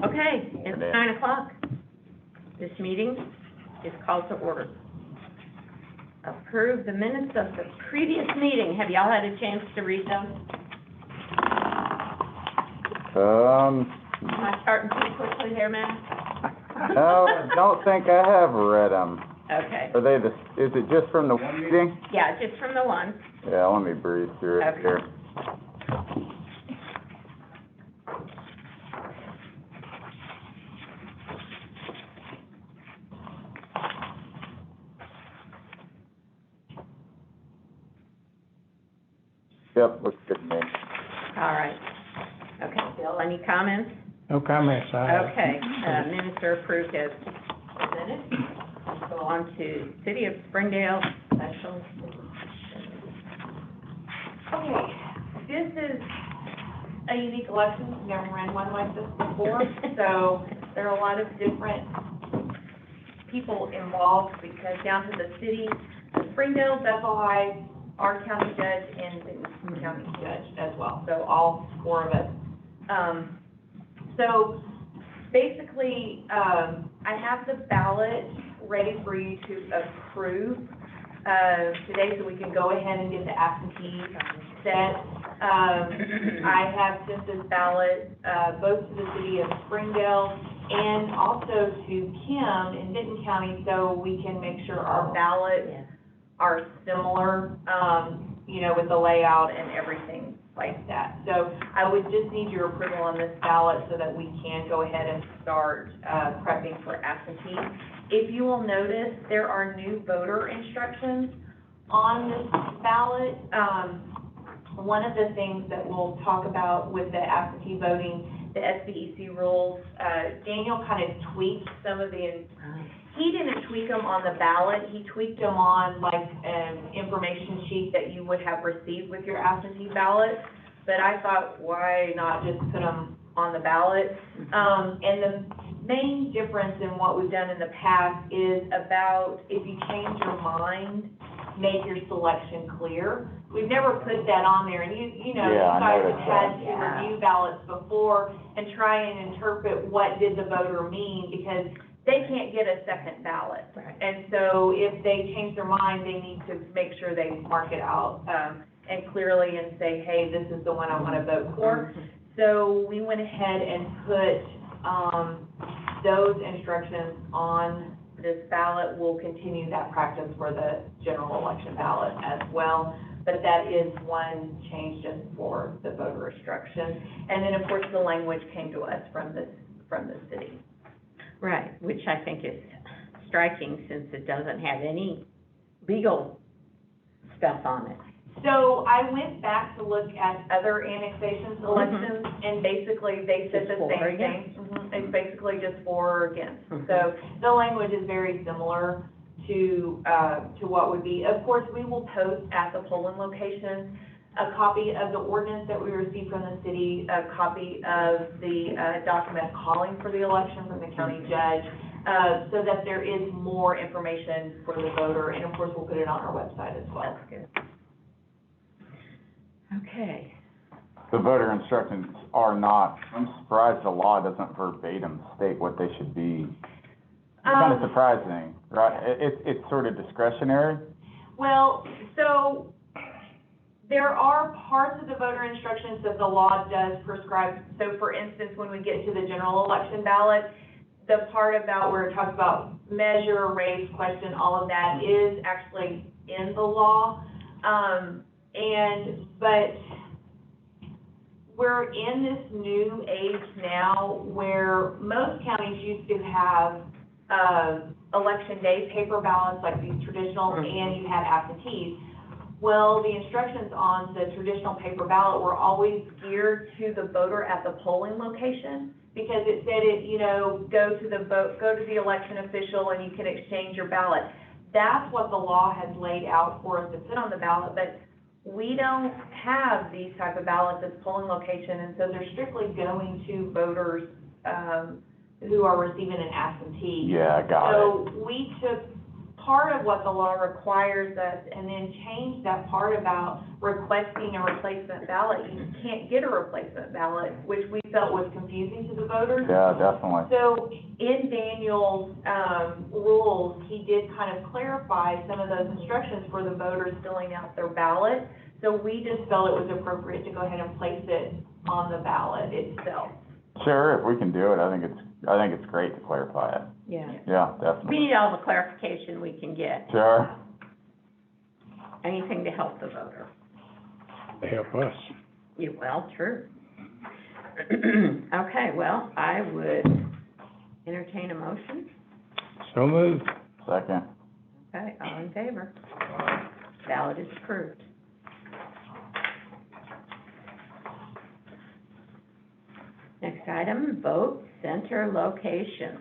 Okay, it's 9 o'clock. This meeting is called to order. Approve the minutes of the previous meeting. Have y'all had a chance to read them? Am I starting too quickly here, Matt? No, I don't think I have read them. Okay. Are they is it just from the one meeting? Yeah, just from the one. Yeah, let me breeze through it Okay. here. Yep, looks good to me. All right. Okay, Bill, any comments? No comments, Okay, minutes are approved as presented. Let's go on to City of Springdale special. Okay, this is a unique election. We've never ran one like this before, so there are a lot of different people involved because down to the city of Springdale, FOI, our county judge, and the county judge as well, so all four of us. So basically, I have the ballot ready for you to approve today so we can go ahead and get the absentee set. I have sent this ballot both to the city of Springdale and also to Kim in Benton County so we can make sure our ballots are similar, you know, with the layout and everything like that. So I would just need your approval on this ballot so that we can go ahead and start prepping for absentee. If you will notice, there are new voter instructions on this ballot. One of the things that we'll talk about with the absentee voting, the SBEC rules, Daniel kind of tweaked some of the, he didn't tweak them on the ballot, he tweaked them on like an information sheet that you would have received with your absentee ballot. But I thought, why not just put them on the ballot? And the main difference in what we've done in the past is about if you change your mind, make your selection clear. We've never put that on there, and you know, Yeah, you guys have had to Yeah. review ballots before and try and interpret what did the voter mean, because they can't get a second ballot. Right. And so if they change their mind, they need to make sure they mark it out, and clearly and say, hey, this is the one I want to vote for. So we went ahead and put, those instructions on this ballot. We'll continue that practice for the general election ballot as well. But that is one change just for the voter instruction. And then, of course, the language came to us from the city. Right, which I think is striking since it doesn't have any legal stuff on it. So I went back to look at other annexation elections, and basically they said Just the for or same thing. It's basically just for or against. So Mhm. the language is very similar to what would be. Of course, we will post at the polling location a copy of the ordinance that we received from the city, a copy of the document calling for the election from the county judge, so that there is more information for the voter, and of course, we'll put it on our website as well. That's good. Okay. The voter instructions are not, I'm surprised the law doesn't verbatim state what they should be. It's kind of surprising, right? It's sort of discretionary. Well, so there are parts of the voter instructions that the law does prescribe. So for instance, when we get to the general election ballot, the part about where it talks about measure, race, question, all of that is actually in the law. But we're in this new age now where most counties used to have election day paper ballots like these traditional, and you had absentees. Well, the instructions on the traditional paper ballot were always geared to the voter at the polling location, because it said go to the election official and you can exchange your ballot. That's what the law has laid out for us to put on the ballot, but we don't have these type of ballots at the polling location, and so they're strictly going to voters who are receiving an absentee. Yeah, I got it. So we took part of what the law requires us, and then change that part about requesting a replacement ballot. You can't get a replacement ballot, which we felt was confusing to the voters. Yeah, definitely. So in Daniel's, rules, he did kind of clarify some of those instructions for the voters filling out their ballot. So we just felt it was appropriate to go ahead and place it on the ballot itself. Sure, if we can do it, I think it's great to clarify it. Yeah. Yeah, We definitely. need all the clarification we can get, Sure. anything to help the voter. Help us. Yeah, well, true. Okay, well, I would entertain a motion. So moved. Second. Okay, all in favor? Ballot is approved. Next item, vote center locations.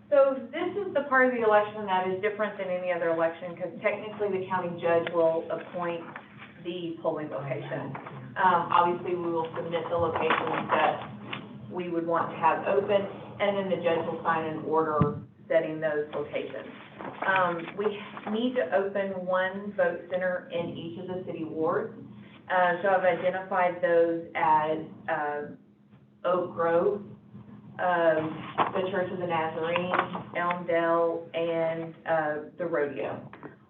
So this is the part of the election that is different than any other election, because technically the county judge will appoint the polling location. Obviously, we will submit the locations that we would want to have open, and then the judge will sign an order setting those locations. We need to open one vote center in each of the city wards. So I've identified those as, Oak Grove, the Church of the Nazarene, Elmdale, and, the Rodeo.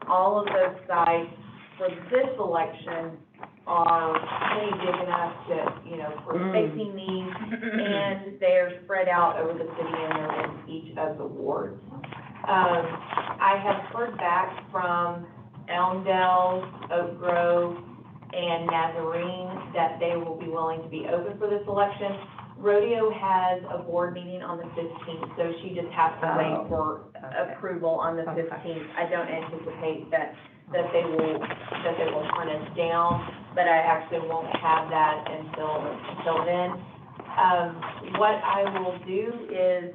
All of those sites for this election are plenty big enough to, you know, for spacing needs, and they're spread out over the city and they're in each of the wards. I have heard back from Elmdale, Oak Grove, and Nazarene that they will be willing to be open for this election. Rodeo has a board meeting on the 15th, so she just has to wait for approval on the 15th. I don't anticipate that they will turn us down, but I actually won't have that until then. What I will do is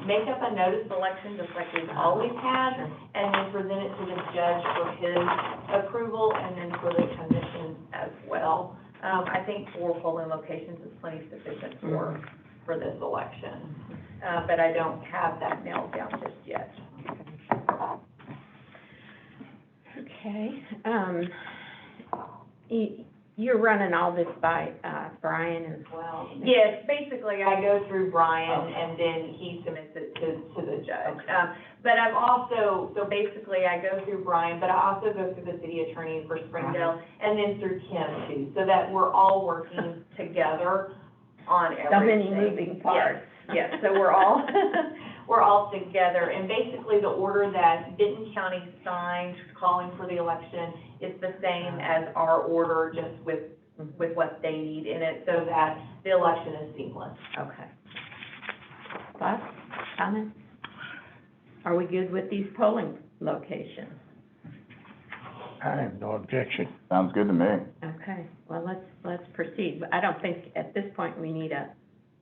make up a notice of election just like we've always had, and then present it to the judge for his approval, and then for the commission as well. I think 4 polling locations is plenty sufficient for this election, but I don't have that nailed down just yet. Okay, you're running all this by, Brian as well? Yes, basically, I go through Brian, and then he submits it to the judge. But I've also, so basically, I go through Brian, but I also go through the city attorney for Springdale, and then through Kim too, so that we're all working together on everything. So many moving parts. Yes, so we're all together, and basically the order that Benton County signed calling for the election is the same as our order, just with what they need in it, so that the election is seamless. Okay. Thoughts, comments? Are we good with these polling locations? I have no objection. Sounds good to me. Okay, well, let's proceed. I don't think at this point we need a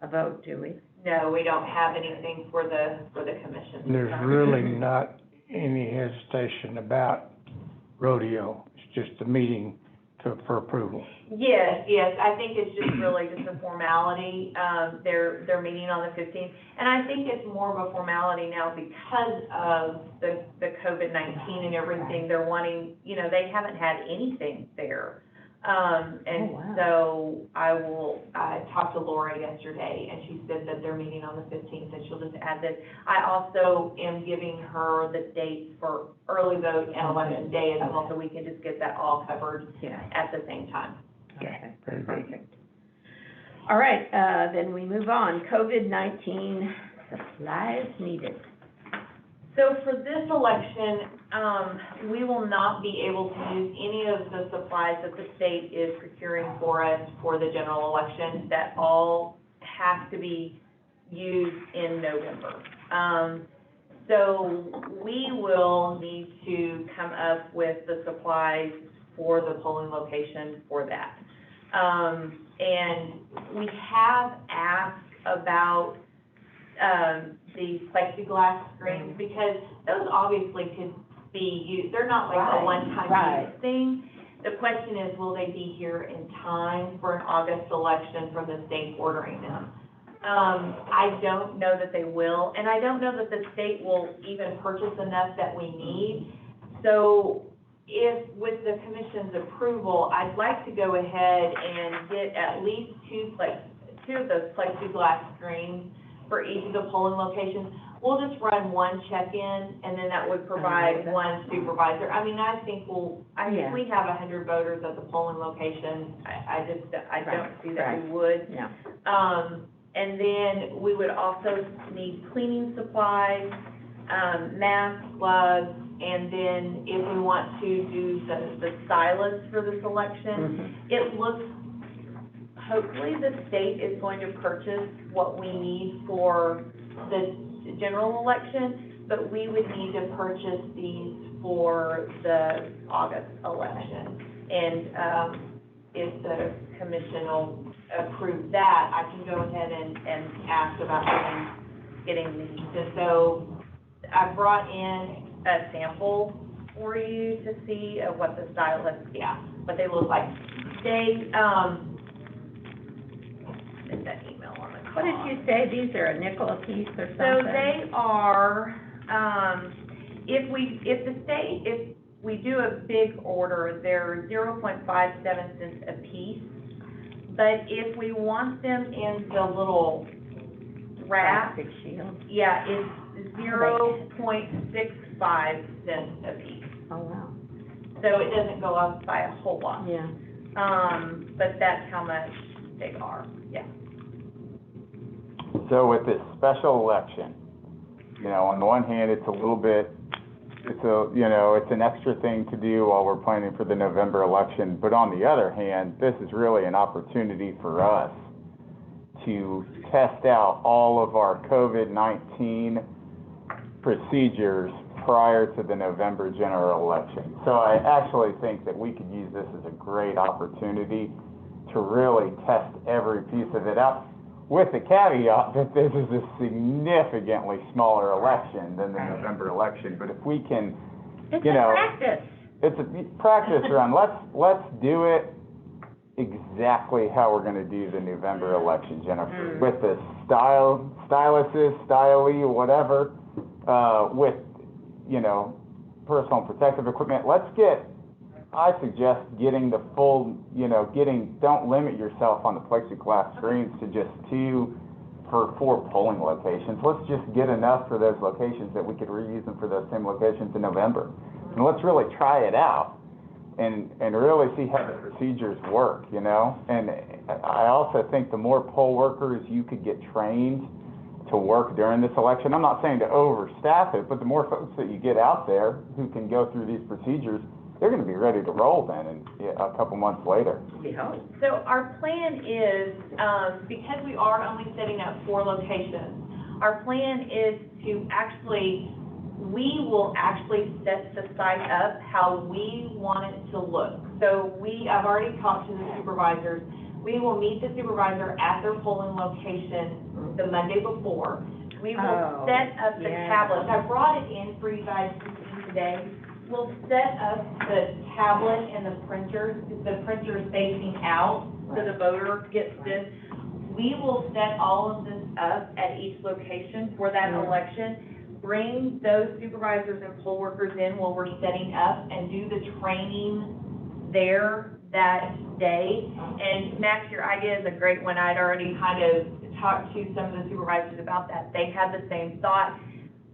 vote, do we? No, we don't have anything for the commission. There's really not any hesitation about rodeo. It's just a meeting for approval. Yes, I think it's just really just a formality. They're meeting on the 15th, and I think it's more of a formality now because of the COVID-19 and everything. They're wanting, you know, they haven't had anything there. And so I talked to Laura yesterday, and she said that they're meeting on the 15th, and she'll just add this. I also am giving her the dates for early vote and election day as well, so we can just get that all covered at the same time. Okay, very good. Perfect. All right, then we move on. COVID-19 supplies needed. So for this election, we will not be able to use any of the supplies that the state is procuring for us for the general election. That all has to be used in November. So we will need to come up with the supplies for the polling location for that. And we have asked about the plexiglass screens, because those obviously could be used. They're not like a one-time use thing. The question is, will they be here in time for an August election from the state ordering them? I don't know that they will, and I don't know that the state will even purchase enough that we need. So if, with the commission's approval, I'd like to go ahead and get at least two of those plexiglass screens for each of the polling locations. We'll just run one check-in, and then that would provide one supervisor. I mean, I think we have 100 voters at the polling location. I don't see that we would. Yeah. And then we would also need cleaning supplies, masks, gloves, and then if we want to do the stylus for this election, it looks, hopefully the state is going to purchase what we need for the general election, but we would need to purchase these for the August election. And if the commission will approve that, I can go ahead and ask about getting these. And so I brought in a sample for you to see what the stylus, what they look like. They, send that email on the call. What did you say, these are a nickel a piece or something? So they are, if we do a big order, they're 0.57 cents a piece. But if we want them in the little wrap, plastic shield. yeah, it's 0.65 cents a piece. Oh, wow. So it doesn't go up by a whole lot. Yeah. But that's how much they are, yeah. So with this special election, you know, on the one hand, it's a little bit, it's an extra thing to do while we're planning for the November election. But on the other hand, this is really an opportunity for us to test out all of our COVID-19 procedures prior to the November general election. So I actually think that we could use this as a great opportunity to really test every piece of it out, with the caveat that this is a significantly smaller election than the November election. But if we can, It's you know, practice. it's a practice run. Let's do it exactly how we're going to do the November election, Jennifer, with the styluses, styly, whatever, with, you know, personal protective equipment. I suggest getting the full, you know, don't limit yourself on the plexiglass screens to just 2 for 4 polling locations. Let's just get enough for those locations that we could reuse them for those same locations in November. And let's really try it out and really see how the procedures work, you know? And I also think the more poll workers you could get trained to work during this election, I'm not saying to overstaff it, but the more folks that you get out there who can go through these procedures, they're going to be ready to roll then in a couple months later. We hope. So our plan is, because we are only setting up 4 locations, our plan is to we will actually set the site up how we want it to look. So I've already talked to the supervisors. We will meet the supervisor at their polling location the Monday before. We will set up the tablets. I brought it in for you guys to see today. We'll set up the tablet and the printer is facing out, so the voter gets this. We will set all of this up at each location for that election. Bring those supervisors and poll workers in while we're setting up and do the training there that day. And Max, your idea is a great one. I'd already kind of talked to some of the supervisors about that. They had the same thought.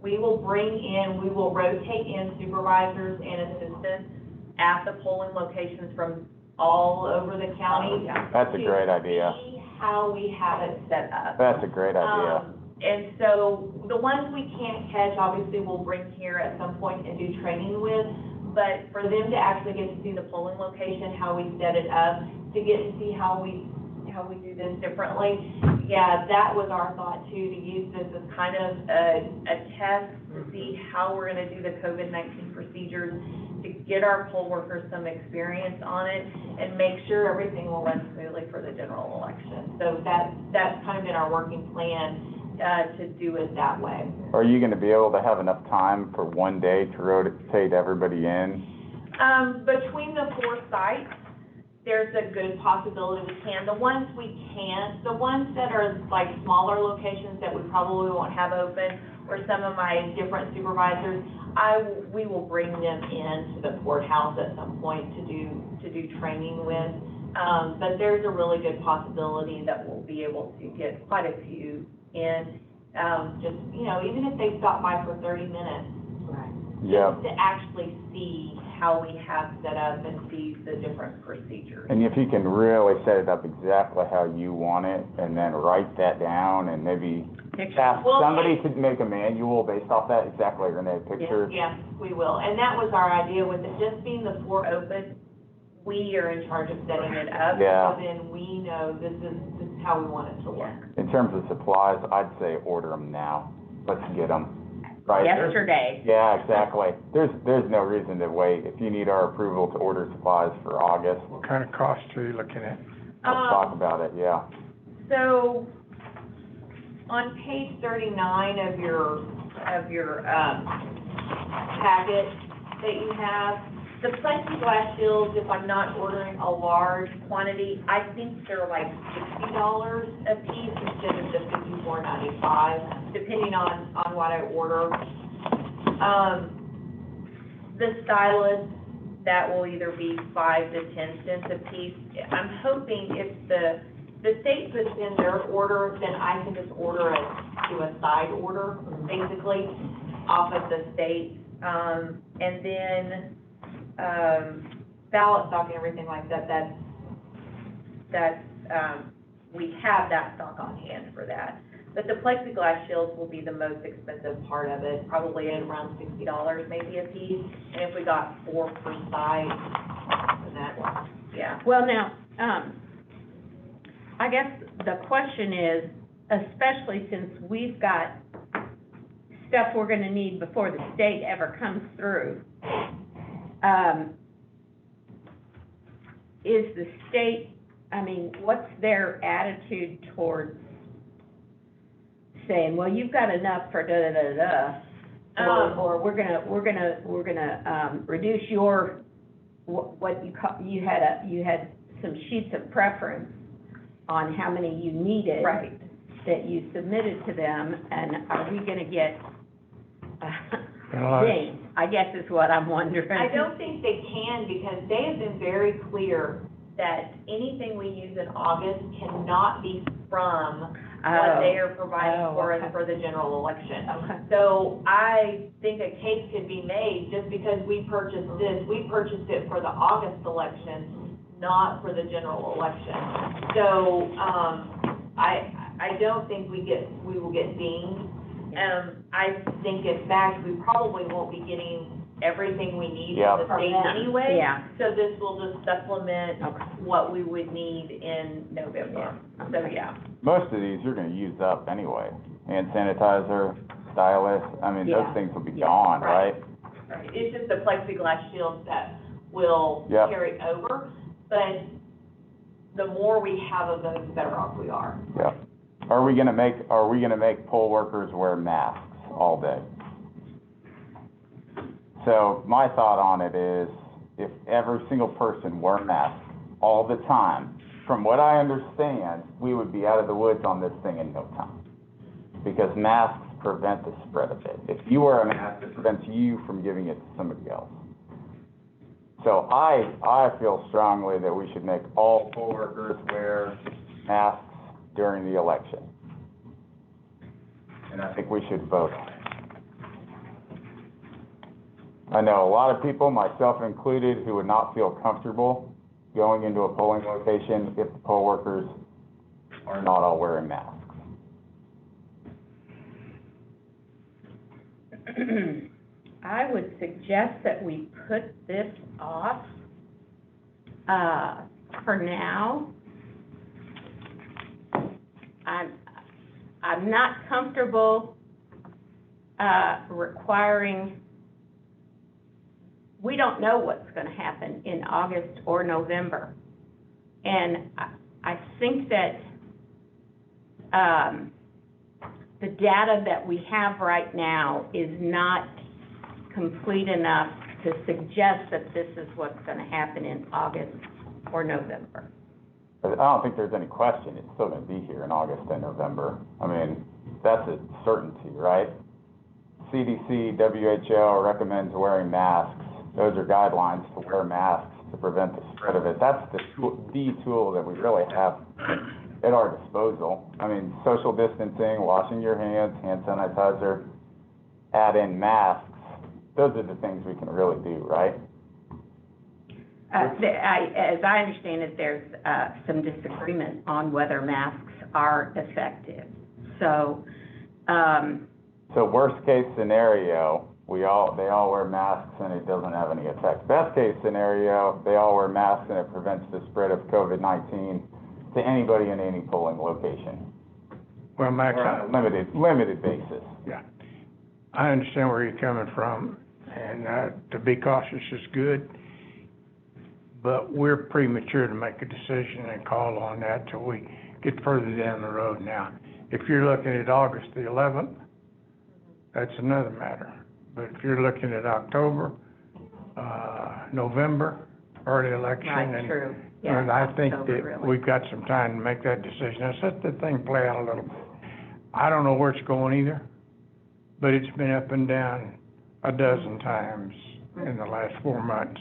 We will rotate in supervisors and assistants at the polling locations from all over the county. That's a great idea. To see how we have it set up. That's a great idea. And so the ones we can't catch, obviously we'll bring here at some point and do training with, but for them to actually get to see the polling location, how we set it up, to get to see how we do this differently. Yeah, that was our thought too, to use this as kind of a test to see how we're gonna do the COVID-19 procedures, to get our poll workers some experience on it and make sure everything will run smoothly for the general election. So that's kind of been our working plan, to do it that way. Are you gonna be able to have enough time for one day to rotate everybody in? Between the 4 sites, there's a good possibility we can. The ones we can't, the ones that are like smaller locations that we probably won't have open, or some of my different supervisors, we will bring them in to the courthouse at some point to do training with. But there's a really good possibility that we'll be able to get quite a few in, just, you know, even if they stop by for 30 minutes. Right. Yeah. Just to actually see how we have set up and see the different procedures. And if you can really set it up exactly how you want it, and then write that down, and maybe ask Well, somebody to make a manual based off that, exactly, Renee, pictures. Yes, we will, and that was our idea, with it just being the 4 open, we are in charge of setting it up. Yeah. So then we know this is how we want it to look. In terms of supplies, I'd say order them now. Let's get them. Right? Yesterday. Yeah, exactly. There's no reason to wait. If you need our approval to order supplies for August, What kind of cost are you looking at? let's talk about it, yeah. So, on page 39 of your packet that you have, the plexiglass shields, if I'm not ordering a large quantity, I think they're like $60 a piece instead of the $54.95, depending on what I order. The stylus, that will either be 5 to 10 cents a piece. I'm hoping if the state puts in their order, then I can just order it to a side order, basically, off of the state. And then, ballot stock and everything like that, we have that stock on hand for that. But the plexiglass shields will be the most expensive part of it, probably at around $60 maybe a piece. And if we got 4 per side, then that, yeah. Well, now, I guess the question is, especially since we've got stuff we're gonna need before the state ever comes through, is the state, I mean, what's their attitude towards saying, well, you've got enough for da-da-da-da, or we're gonna reduce your, what you call, you had some sheets of preference on how many you needed. Right. That you submitted to them, and are we gonna get, Penalized? dinged? I guess is what I'm wondering. I don't think they can, because they have been very clear that anything we use in August cannot be from what they are providing for us for the general election. Okay. So I think a case could be made, just because we purchased this, we purchased it for the August election, not for the general election. So, I don't think we will get dinged. I think in fact, we probably won't be getting everything we need Yeah. from the state anyway. Yeah. So this will just supplement Okay. what we would need in November. So, yeah. Most of these you're gonna use up anyway. Hand sanitizer, stylus, I mean, those Yeah. things will be gone, right? Right. It's just the plexiglass shields that will Yep. carry over, but the more we have of those, the better off we are. Yeah. Are we gonna make poll workers wear masks all day? So my thought on it is, if every single person wore masks all the time, from what I understand, we would be out of the woods on this thing in no time. Because masks prevent the spread of it. If you wear a mask, it prevents you from giving it to somebody else. So I feel strongly that we should make all poll workers wear masks during the election. And I think we should vote on it. I know a lot of people, myself included, who would not feel comfortable going into a polling location if the poll workers are not all wearing masks. I would suggest that we put this off, for now. I'm not comfortable, requiring, we don't know what's gonna happen in August or November. And I think that, the data that we have right now is not complete enough to suggest that this is what's gonna happen in August or November? I don't think there's any question, it's still gonna be here in August and November. I mean, that's a certainty, right? CDC, WHO recommends wearing masks. Those are guidelines to wear masks to prevent the spread of it. That's the tool that we really have at our disposal. I mean, social distancing, washing your hands, hand sanitizer, add in masks. Those are the things we can really do, right? As I understand it, there's some disagreement on whether masks are effective. So, So worst case scenario, they all wear masks and it doesn't have any effect. Best case scenario, they all wear masks and it prevents the spread of COVID-19 to anybody in any polling location. Well, Max, On a limited basis. yeah, I understand where you're coming from, and to be cautious is good, but we're premature to make a decision and call on that till we get further down the road now. If you're looking at August the 11th, that's another matter. But if you're looking at October, November, early election, right, true. Yeah, and I think October, that really. we've got some time to make that decision. Let's let the thing play out a little bit. I don't know where it's going either, but it's been up and down a dozen times in the last 4 months.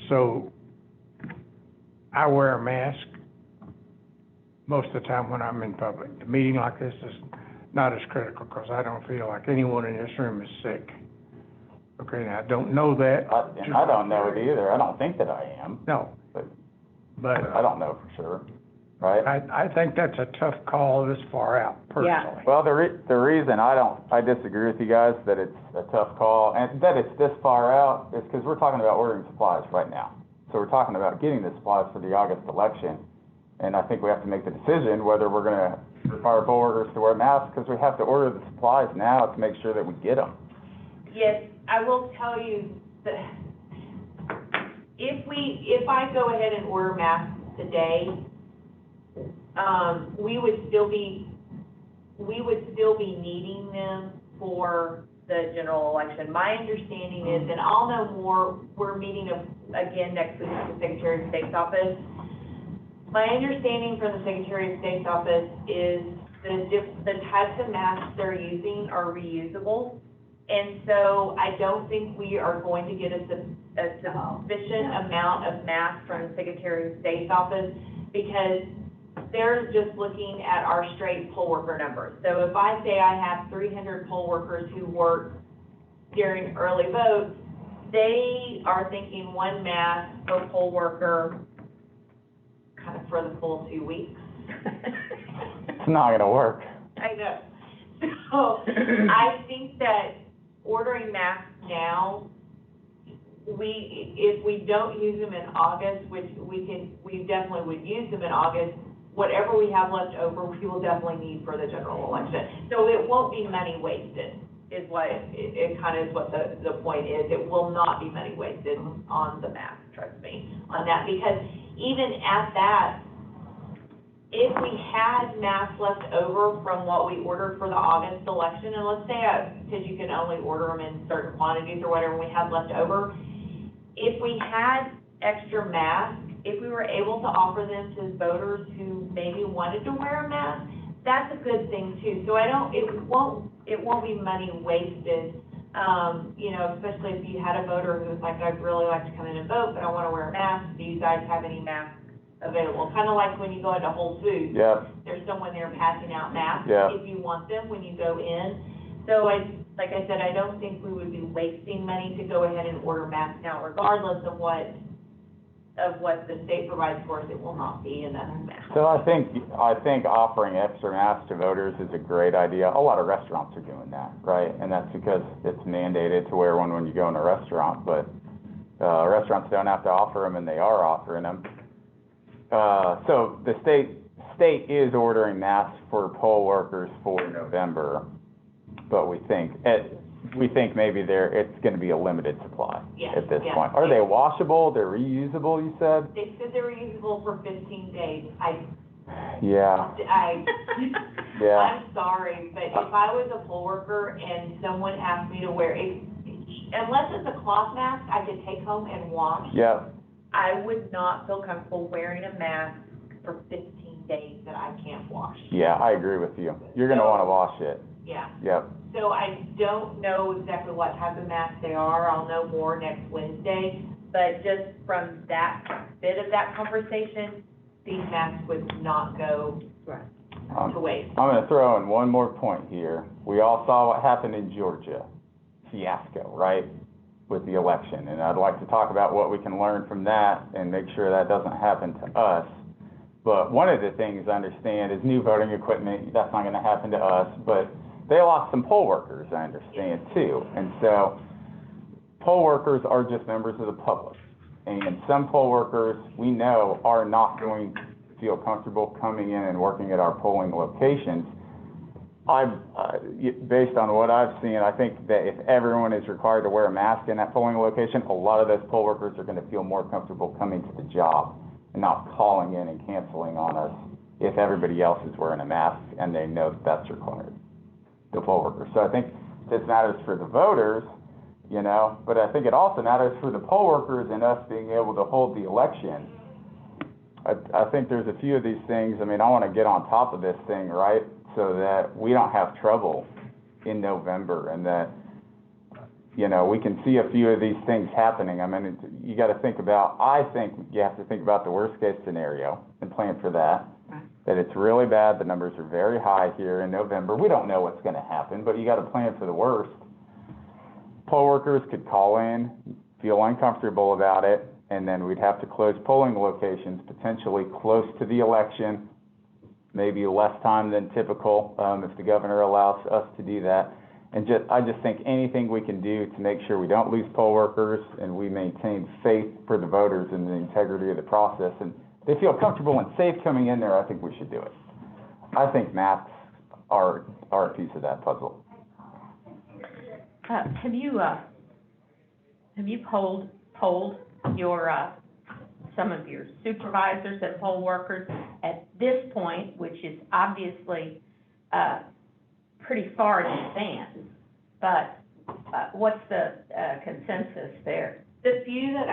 So I wear a mask most of the time when I'm in public. A meeting like this is not as critical because I don't feel like anyone in this room is sick. Okay, now I don't know that. I don't know it either. I don't think that I am, No, but I don't know for sure, right? I think that's a tough call this far out, personally. Well, the reason I disagree with you guys that it's a tough call and that it's this far out is because we're talking about ordering supplies right now. So we're talking about getting the supplies for the August election. And I think we have to make the decision whether we're gonna require poll workers to wear masks because we have to order the supplies now to make sure that we get them. Yes, I will tell you that if I go ahead and order masks today, we would still be needing them for the general election. My understanding is, and I'll know more, we're meeting again next week with the Secretary of State's office. My understanding from the Secretary of State's office is the types of masks they're using are reusable. And so I don't think we are going to get a sufficient amount of masks from the Secretary of State's office because they're just looking at our straight poll worker numbers. So if I say I have 300 poll workers who work during early vote, they are thinking one mask per poll worker kind of for the full 2 weeks. It's not gonna work. I know. So I think that ordering masks now, if we don't use them in August, which we definitely would use them in August, whatever we have left over, we will definitely need for the general election. So it won't be money wasted, is what it kind of is what the point is. It will not be money wasted on the mask, trust me, on that, because even at that, if we had masks left over from what we ordered for the August election, and let's say, because you can only order them in certain quantities or whatever we have left over, if we had extra masks, if we were able to offer them to voters who maybe wanted to wear a mask, that's a good thing too. So it won't be money wasted, especially if you had a voter who was like, I'd really like to come in and vote, but I want to wear a mask. Do you guys have any masks available? Kind of like when you go into Whole Foods. Yeah. There's someone there passing out masks if you want them when you go in. So like I said, I don't think we would be wasting money to go ahead and order masks now, regardless of what the state provides for us. It will not be enough masks. So I think offering extra masks to voters is a great idea. A lot of restaurants are doing that, right? And that's because it's mandated to wear one when you go in a restaurant, but restaurants don't have to offer them, and they are offering them. So the state is ordering masks for poll workers for November, but we think maybe it's going to be a limited supply at this point. Are they washable? They're reusable, you said? They said they're reusable for 15 days. Yeah. I'm sorry, but if I was a poll worker and someone asked me to wear unless it's a cloth mask I could take home and wash. Yeah. I would not feel comfortable wearing a mask for 15 days that I can't wash. Yeah, I agree with you. You're gonna wanna wash it. Yeah. Yep. So I don't know exactly what type of masks they are. I'll know more next Wednesday. But just from that bit of that conversation, these masks would not go to waste. I'm gonna throw in one more point here. We all saw what happened in Georgia, fiasco, right, with the election. And I'd like to talk about what we can learn from that and make sure that doesn't happen to us. But one of the things I understand is new voting equipment, that's not gonna happen to us, but they lost some poll workers, I understand too. And so, poll workers are just members of the public. And some poll workers, we know, are not going to feel comfortable coming in and working at our polling locations. Based on what I've seen, I think that if everyone is required to wear a mask in that polling location, a lot of those poll workers are gonna feel more comfortable coming to the job and not calling in and canceling on us if everybody else is wearing a mask and they know that that's required, the poll workers. So I think this matters for the voters, you know, but I think it also matters for the poll workers and us being able to hold the election. I think there's a few of these things, I mean, I wanna get on top of this thing, right, so that we don't have trouble in November and that, you know, we can see a few of these things happening. I mean, you gotta think about, I think you have to think about the worst case scenario and plan for that. Right. That it's really bad, the numbers are very high here in November. We don't know what's gonna happen, but you gotta plan for the worst. Poll workers could call in, feel uncomfortable about it, and then we'd have to close polling locations potentially close to the election, maybe less time than typical, if the governor allows us to do that. And I just think anything we can do to make sure we don't lose poll workers and we maintain faith for the voters and the integrity of the process, and they feel comfortable and safe coming in there, I think we should do it. I think masks are a piece of that puzzle. Have you polled your, some of your supervisors and poll workers at this point, which is obviously, pretty far in advance, but, what's the, consensus there? The few that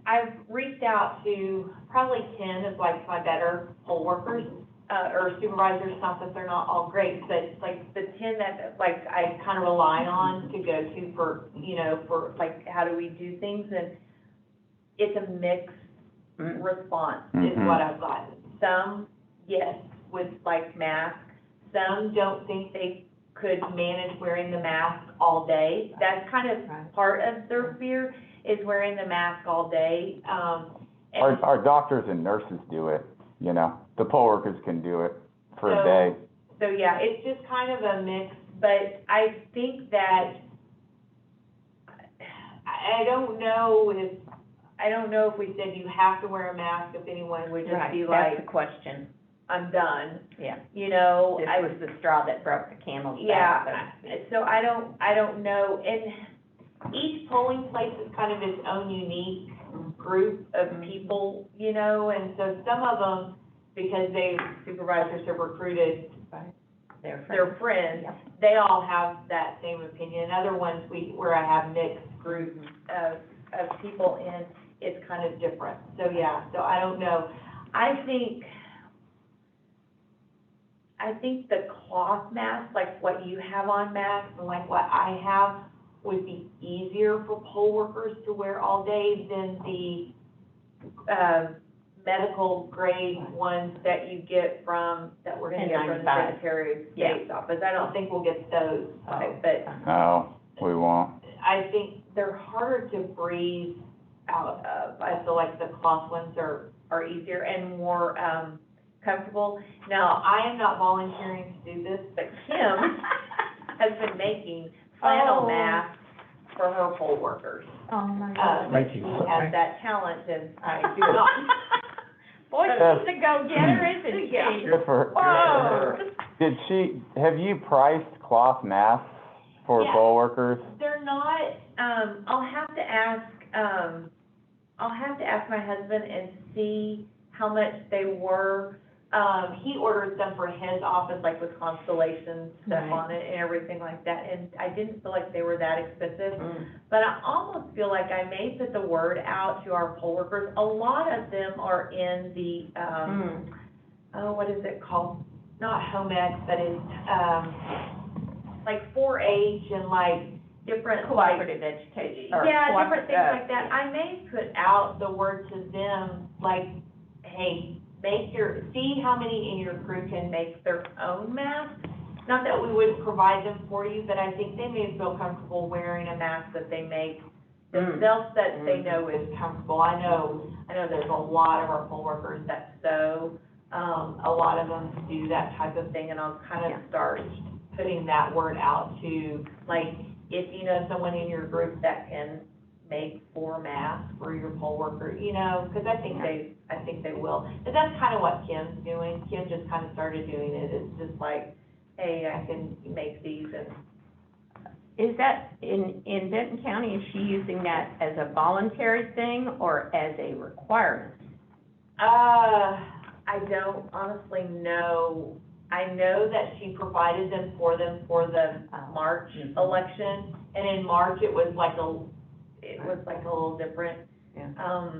I've reached out to probably 10 of like my better poll workers, or supervisors, not that they're not all great, but like the 10 that like I kind of rely on to go to for, you know, for like, how do we do things? And it's a mixed response is what I've gotten. Some, yes, with like masks. Some don't think they could manage wearing the mask all day. That's kind of part of their fear, is wearing the mask all day. Our doctors and nurses do it, you know, the poll workers can do it for a day. So yeah, it's just kind of a mix, but I think that, I don't know if we said you have to wear a mask, if anyone would just be like, That's the question. I'm done. Yeah. You know, This was the straw that broke the camel's yeah, back. so I don't know, and each polling place is kind of its own unique group of people, you know, and so some of them, because supervisors have recruited their friends, Yep. they all have that same opinion. And other ones where I have mixed groups of people in, it's kind of different. So yeah, so I don't know. I think the cloth mask, like what you have on masks and like what I have, would be easier for poll workers to wear all day than the medical grade ones that you get that we're gonna get from the N95. Secretary of State's office. I don't think we'll get those, but No, we won't. I think they're harder to breathe out of. I feel like the cloth ones are easier and more comfortable. Now, I am not volunteering to do this, but Kim has been making flannel masks for her poll workers. Oh, my God. She has that talent, and I do not. Boy, she's a go-getter, isn't she? Good for her. Whoa. Have you priced cloth masks for Yeah. poll workers? They're not, I'll have to ask my husband and see how much they were, he orders them for his office, like with constellation stuff Right. on it and everything like that, and I didn't feel like they were that expensive. Mm. But I almost feel like I may put the word out to our poll workers. A lot of them are in the, what is it called? Not home ec, but it's, like 4-H and like different, like, Cooperative education. or yeah, different things cooperative, like that. I may put out the word to them, like, hey, see how many in your group can make their own mask. Not that we would provide them for you, but I think they may feel comfortable wearing a mask that they make themselves, that they know is comfortable. I know there's a lot of our poll workers that sew, a lot of them do that type of thing, and I'll kind of start putting that word out to, like, if you know someone in your group that can make 4 masks for your poll worker, you know, because I think they will. And that's kind of what Kim's doing. Kim just kind of started doing it. It's just like, hey, I can make these, and Is that, in Benton County, is she using that as a voluntary thing or as a requirement? I don't honestly know. I know that she provided them for the March election, and in March it was like a little different. Yeah.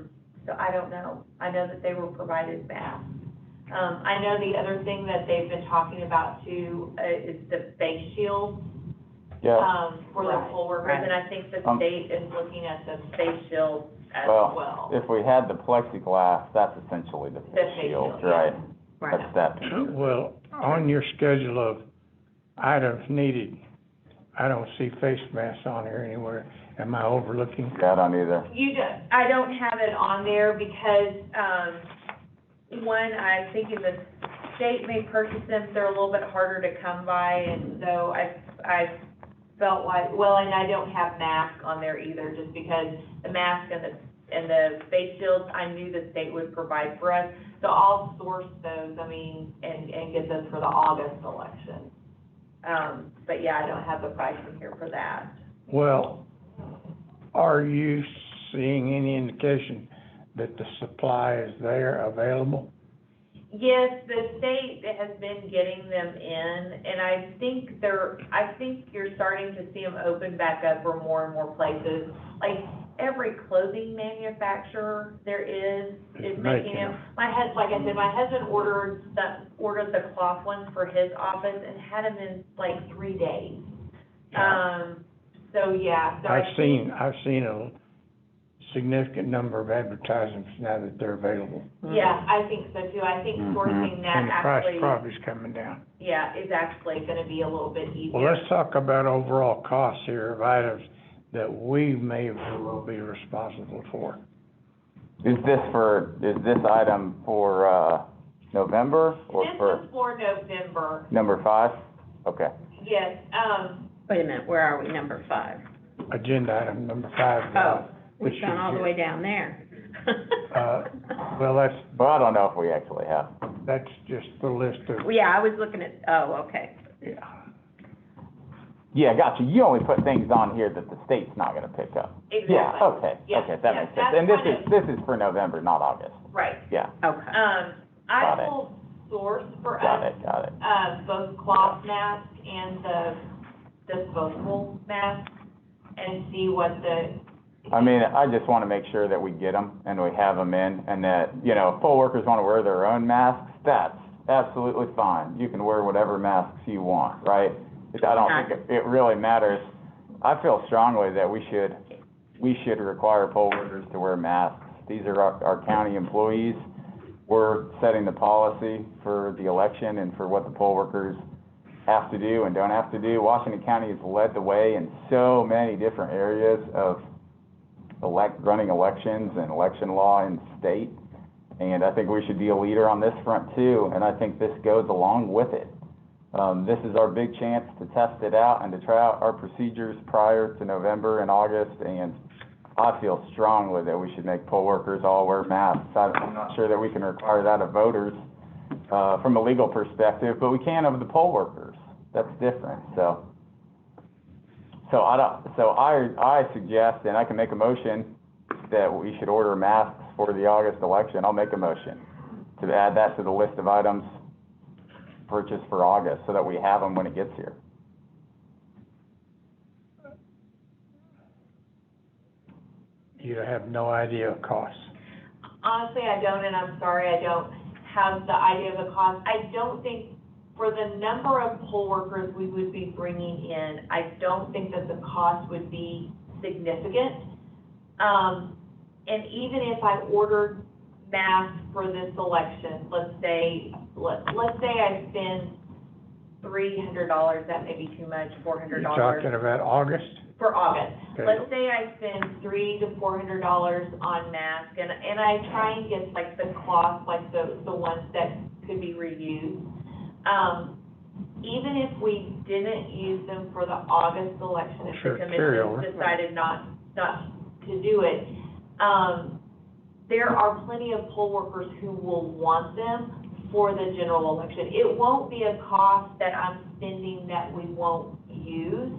So I don't know. I know that they were provided masks. I know the other thing that they've been talking about too, is the face shields, Yeah, for the Right, poll workers, right. and I think the state is looking at the face shields as well. well, if we had the plexiglass, that's essentially the The face face shield, shield, yeah. right? Right. That's that piece. Well, on your schedule of items needed, I don't see face masks on here anywhere. Am I overlooking? Yeah, I don't either. I don't have it on there because, one, I think if the state may purchase them, they're a little bit harder to come by, and so I felt like, well, and I don't have masks on there either, just because the mask and the face shields, I knew the state would provide for us, so I'll source those, and get those for the August election. But yeah, I don't have the pricing here for that. Well, are you seeing any indication that the supply is there, available? Yes, the state has been getting them in, and I think you're starting to see them open back up for more and more places. Like, every clothing manufacturer there is making them. Like I said, my husband ordered the cloth ones for his office and had them in like 3 days. So yeah, so I've seen a significant number of advertisements now that they're available. yeah, I think so too. I think sourcing that And the price actually, probably is coming down. yeah, is actually gonna be a little bit easier. Well, let's talk about overall costs here of items that we may very well be responsible for. Is this item for, November or This for is for November, number 5? Okay. yes, Wait a minute, where are we, number 5? Agenda item number 5. Oh, which we've gone is all the your- way down there. Well, Well, I don't know if we actually have. that's just the list of, Well, yeah, I was looking at, oh, okay. yeah. Yeah, gotcha. You only put things on here that the state's not gonna pick up. exactly. Yeah, okay, Yeah, okay, that yeah, makes sense. that's And kind this is for November, not August. Right, Yeah, Okay. Got I it. will source for got us, it. both cloth masks and the disposable masks, and see what I mean, I just wanna make sure that we get them and we have them in, and that, you know, if poll workers wanna wear their own masks, that's absolutely fine. You can wear whatever masks you want, right? I don't think it really matters. I feel strongly that we should require poll workers to wear masks. These are our county employees. We're setting the policy for the election and for what the poll workers have to do and don't have to do. Washington County has led the way in so many different areas of running elections and election law in the state. And I think we should be a leader on this front too, and I think this goes along with it. This is our big chance to test it out and to try out our procedures prior to November and August, and I feel strongly that we should make poll workers all wear masks. I'm not sure that we can require that of voters, from a legal perspective, but we can of the poll workers. That's different, so I suggest, and I can make a motion, that we should order masks for the August election. I'll make a motion. to add that to the list of items purchased for August, so that we have them when it gets here. You have no idea of costs. Honestly, I don't, and I'm sorry, I don't have the idea of the cost. I don't think, for the number of poll workers we would be bringing in, I don't think that the cost would be significant. And even if I ordered masks for this election, let's say I spend $300, that may be too much, $400. You're talking about August? For August. Okay. Let's say I spend $300 to $400 on masks, and I try and get like the cloth, like the ones that could be reused. Even if we didn't use them for the August election, if the commission decided not to do it, there are plenty of poll workers who will want them for the general election. It won't be a cost that I'm spending that we won't use.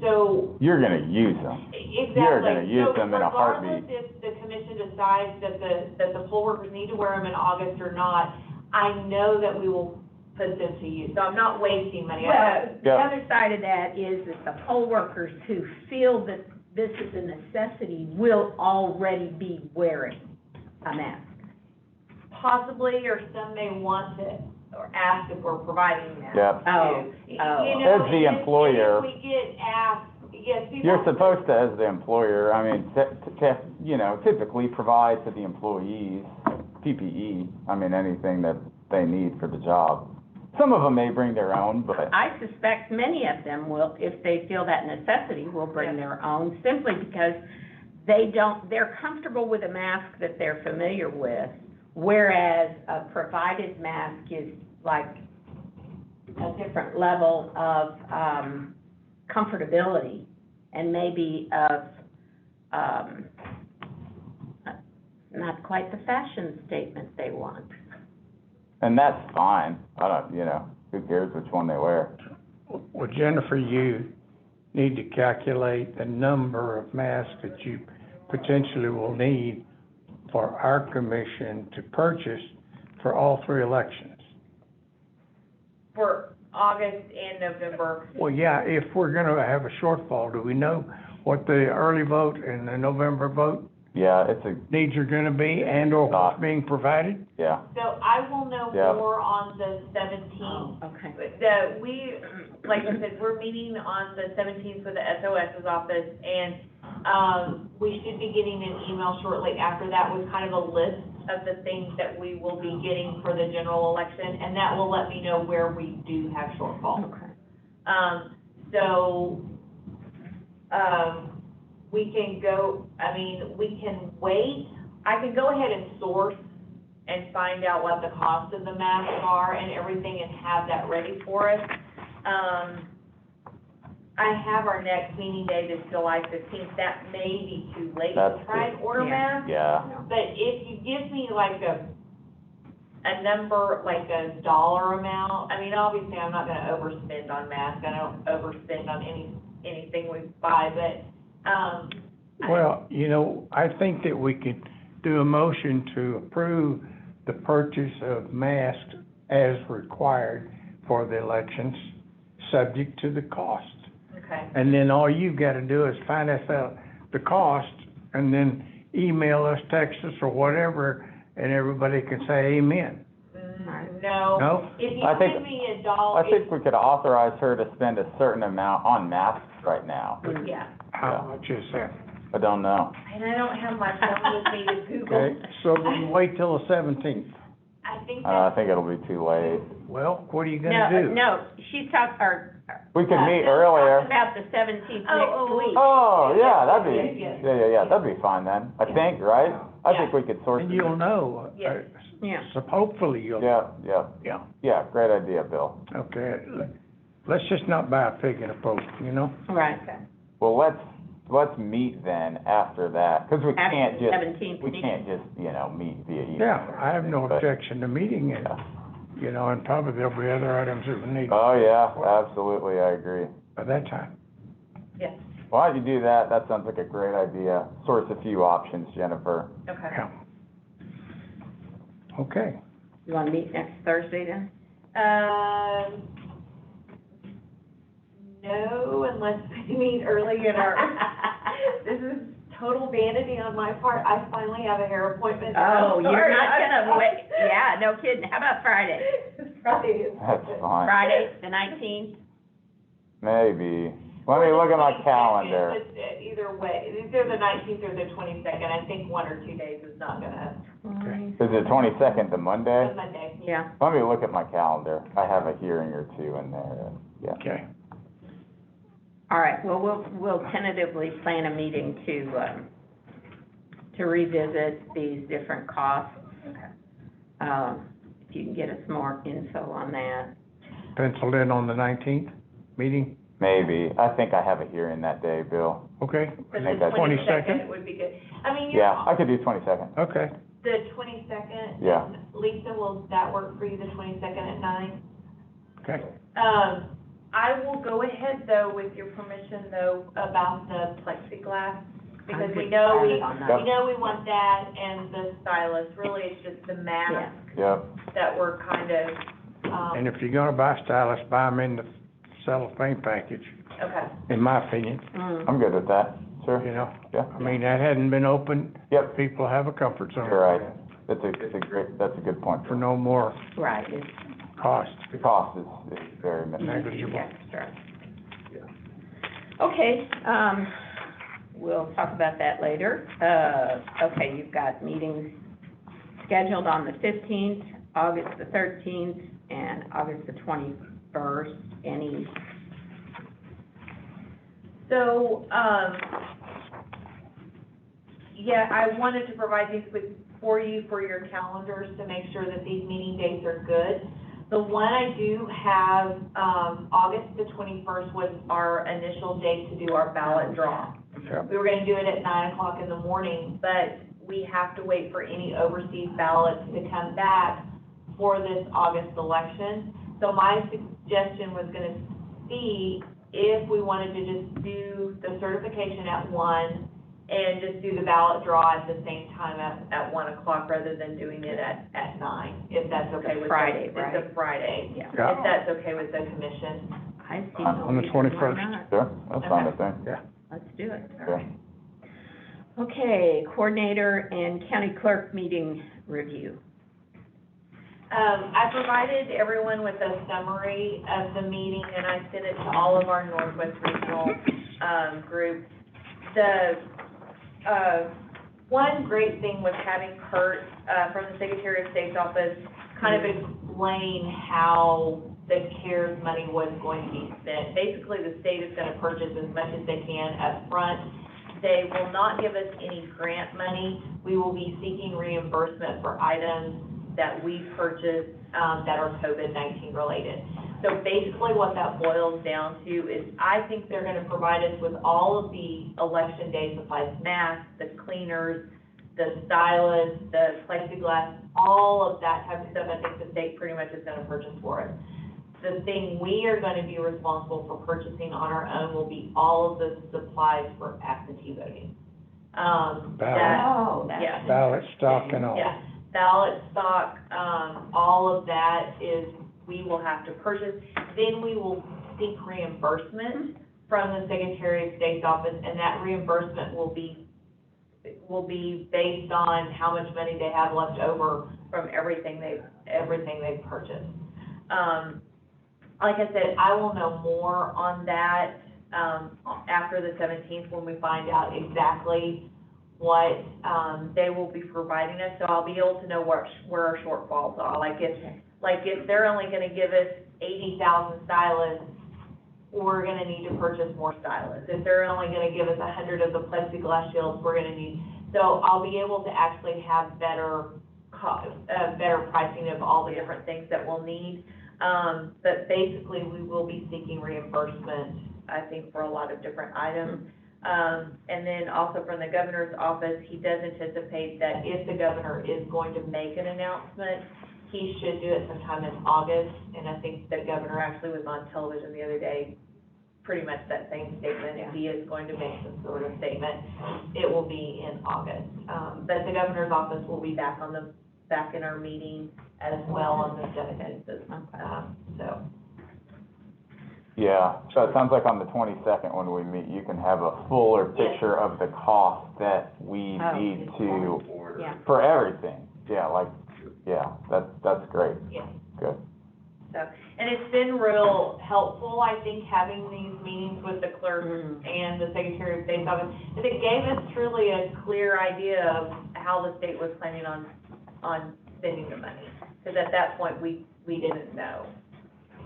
So You're gonna use them. exactly. You're gonna use them in a heartbeat. So regardless if the commission decides that the poll workers need to wear them in August or not, I know that we will put them to use. So I'm not wasting money. Well, the Yeah. other side of that is that the poll workers who feel that this is a necessity will already be wearing a mask. Possibly, or some may want to, or ask if we're providing that. Yep. Oh, You oh. know, As the and employer- if we get asked, yes, people. You're supposed to, as the employer, I mean, typically provide to the employees PPE, I mean, anything that they need for the job. Some of them may bring their own, but, I suspect many of them will, if they feel that necessity, will bring their own, simply because they're comfortable with a mask that they're familiar with, whereas a provided mask is like a different level of, comfortability, and maybe of, not quite the fashion statement they want. and that's fine. I don't, who cares which one they wear? Well, Jennifer, you need to calculate the number of masks that you potentially will need for our commission to purchase for all three elections. For August and November. Well, yeah, if we're gonna have a shortfall, do we know what the early vote and the November vote Yeah, needs are gonna be, and or what's being provided? yeah. So I will know Yeah. more on the 17th. Okay. Like I said, we're meeting on the 17th with the SOS's office, and, we should be getting an email shortly after that with kind of a list of the things that we will be getting for the general election, and that will let me know where we do have shortfall. Okay. We can go, we can wait. I can go ahead and source and find out what the cost of the masks are and everything and have that ready for us. I have our next meeting date is July 15th. That may be too late to That's try and order Yeah. masks. Yeah, But if you give me like a number, like a dollar amount, obviously I'm not gonna overspend on masks. I don't overspend on anything we buy, but, Well, I think that we could do a motion to approve the purchase of masks as required for the elections, subject to the cost. okay. And then all you've gotta do is find us out the cost, and then email us, text us, or whatever, and everybody can say amen. No. No? If you I think- give me a dollar. I think we could authorize her to spend a certain amount on masks right now. Yeah, How much is that? I don't know. and I don't have my phone with me to Google. Okay, so we wait till the 17th. I think I that's, think it'll be too late. Well, what are you gonna do? No, she's talking, We could meet talking earlier. about the 17th Oh, next week. Oh, yeah, that'd Yes, be, yes. yeah, that'd be fine then. I think, right? I think we could source And it. you'll know. Yes. Yeah. So hopefully you'll. Yeah, Yeah, great idea, Bill. okay. Let's just not buy a pig in a poke, Right. Well, let's meet then after that, because we After can't the just, 17th we meeting. can't just, meet via email. Yeah, I have no But- objection to meeting it, Yeah. and probably there'll be other items that we need Oh, yeah, absolutely, I agree. by that time. yes, Why don't you do that? That sounds like a great idea. Source a few options, Jennifer. okay. Yeah. Okay. You wanna meet next Thursday then? No, unless we meet early in our, this is total vanity on my part. I finally have a hair appointment. Oh, you're not gonna wait, yeah, no kidding. How about Friday? Friday is. That's fine. Friday, the 19th? Maybe. Let me look at my calendar. Either way, it's either the 19th or the 22nd. I think 1 or 2 days is not gonna, Okay. Is it 22nd the Monday? the Monday. Yeah. Let me look at my calendar. I have a hearing or two in there, yeah. Okay. All right, well, we'll tentatively plan a meeting to revisit these different costs. If you can get us more info on that. Penciled in on the 19th meeting? Maybe. I think I have a hearing that day, Bill. Okay. But think the that's- 22nd would be good. I mean, Yeah, I could do 22nd. Okay. the 22nd. Yeah. Lisa, will that work for you, the 22nd at 9? Okay. I will go ahead though, with your permission though, about the plexiglass, because we know we want that and the stylus, really it's just the mask Yep. that we're kind of, And if you're gonna buy stylists, buy them in the cellophane package, okay. in my opinion, I'm good with that, sure. you know? Yeah. I mean, that hadn't been opened. Yep. People have a comfort zone. You're right. That's a good point. For no more Right, it's cost. The cost is very minimal. Negligible. extra. Okay, we'll talk about that later. Okay, you've got meetings scheduled on the 15th, August the 13th, and August the 21st. Any, So, yeah, I wanted to provide these for you for your calendars to make sure that these meeting dates are good. The one I do have, August the 21st was our initial date to do our ballot draw. Yep. We were gonna do it at 9 o'clock in the morning, but we have to wait for any overseas ballots to come back for this August election. So my suggestion was gonna see if we wanted to just do the certification at 1 and just do the ballot draw at the same time at 1 o'clock rather than doing it at 9, if that's okay with the. Friday, right? It's a Friday, yeah, Yeah. if that's okay with the commission. I see On no the reason why 21st. not. Sure, that's fine with me. Yeah. Let's do it. All Yeah. right. Okay, coordinator and county clerk meeting review. I provided everyone with a summary of the meeting, and I sent it to all of our Northwest Regional, group. The, one great thing was having Kurt, from the Secretary of State's office, kind of explain how the CARES money was going to be spent. Basically, the state is gonna purchase as much as they can up front. They will not give us any grant money. We will be seeking reimbursement for items that we purchased, that are COVID-19 related. So basically what that boils down to is, I think they're gonna provide us with all of the election day supplies, masks, the cleaners, the stylists, the plexiglass, all of that type of stuff. I think the state pretty much is gonna purchase for us. The thing we are gonna be responsible for purchasing on our own will be all of the supplies for absentee voting. Oh, that's yeah. Ballot stock and all. Yeah, ballot stock, all of that is, we will have to purchase. Then we will seek reimbursement from the Secretary of State's office, and that reimbursement will be based on how much money they have left over from everything they've purchased. Like I said, I will know more on that, after the 17th, when we find out exactly what, they will be providing us, so I'll be able to know where our shortfalls are. Like if they're only gonna give us 80,000 stylists, we're gonna need to purchase more stylists. If they're only gonna give us 100 of the plexiglass shields, we're gonna need, so I'll be able to actually have better pricing of all the different things that we'll need. But basically, we will be seeking reimbursement, I think, for a lot of different items. And then also from the governor's office, he does anticipate that if the governor is going to make an announcement, he should do it sometime in August. And I think the governor actually was on television the other day, pretty much that same statement. If he is going to make some sort of statement, it will be in August. But the governor's office will be back on the back in our meeting as well on the 17th. So. Yeah, so it sounds like on the 22nd when we meet, you can have a fuller picture of the cost that we need to, Yeah. for everything. Yeah, that's great. Yeah. Good. So, and it's been real helpful, I think, having these meetings with the clerk and the Secretary of State's office. And it gave us truly a clear idea of how the state was planning on spending the money. Because at that point, we didn't know.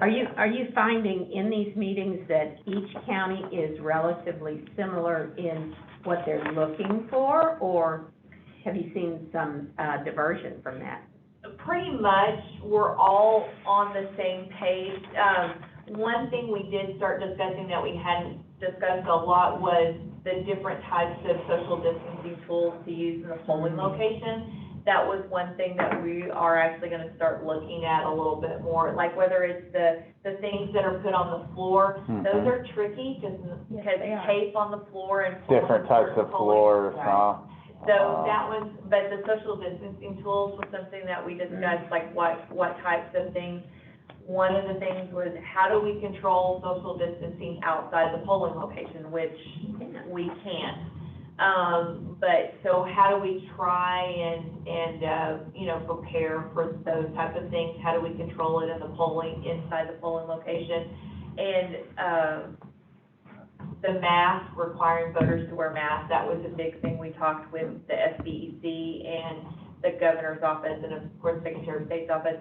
Are you finding in these meetings that each county is relatively similar in what they're looking for, or have you seen some diversion from that? Pretty much, we're all on the same page. One thing we did start discussing that we hadn't discussed a lot was the different types of social distancing tools to use in the polling location. That was one thing that we are actually gonna start looking at a little bit more, like whether it's the things that are put on the floor. Those are tricky, because tape on the floor and. Different types of floors, huh? So that was, but the social distancing tools was something that we discussed, like what types of things. One of the things was, how do we control social distancing outside the polling location, which we can't. But so how do we try and prepare for those types of things? How do we control it in the polling, inside the polling location? And, the mask, requiring voters to wear masks, that was a big thing. We talked with the SBEC and the governor's office and of course Secretary of State's office.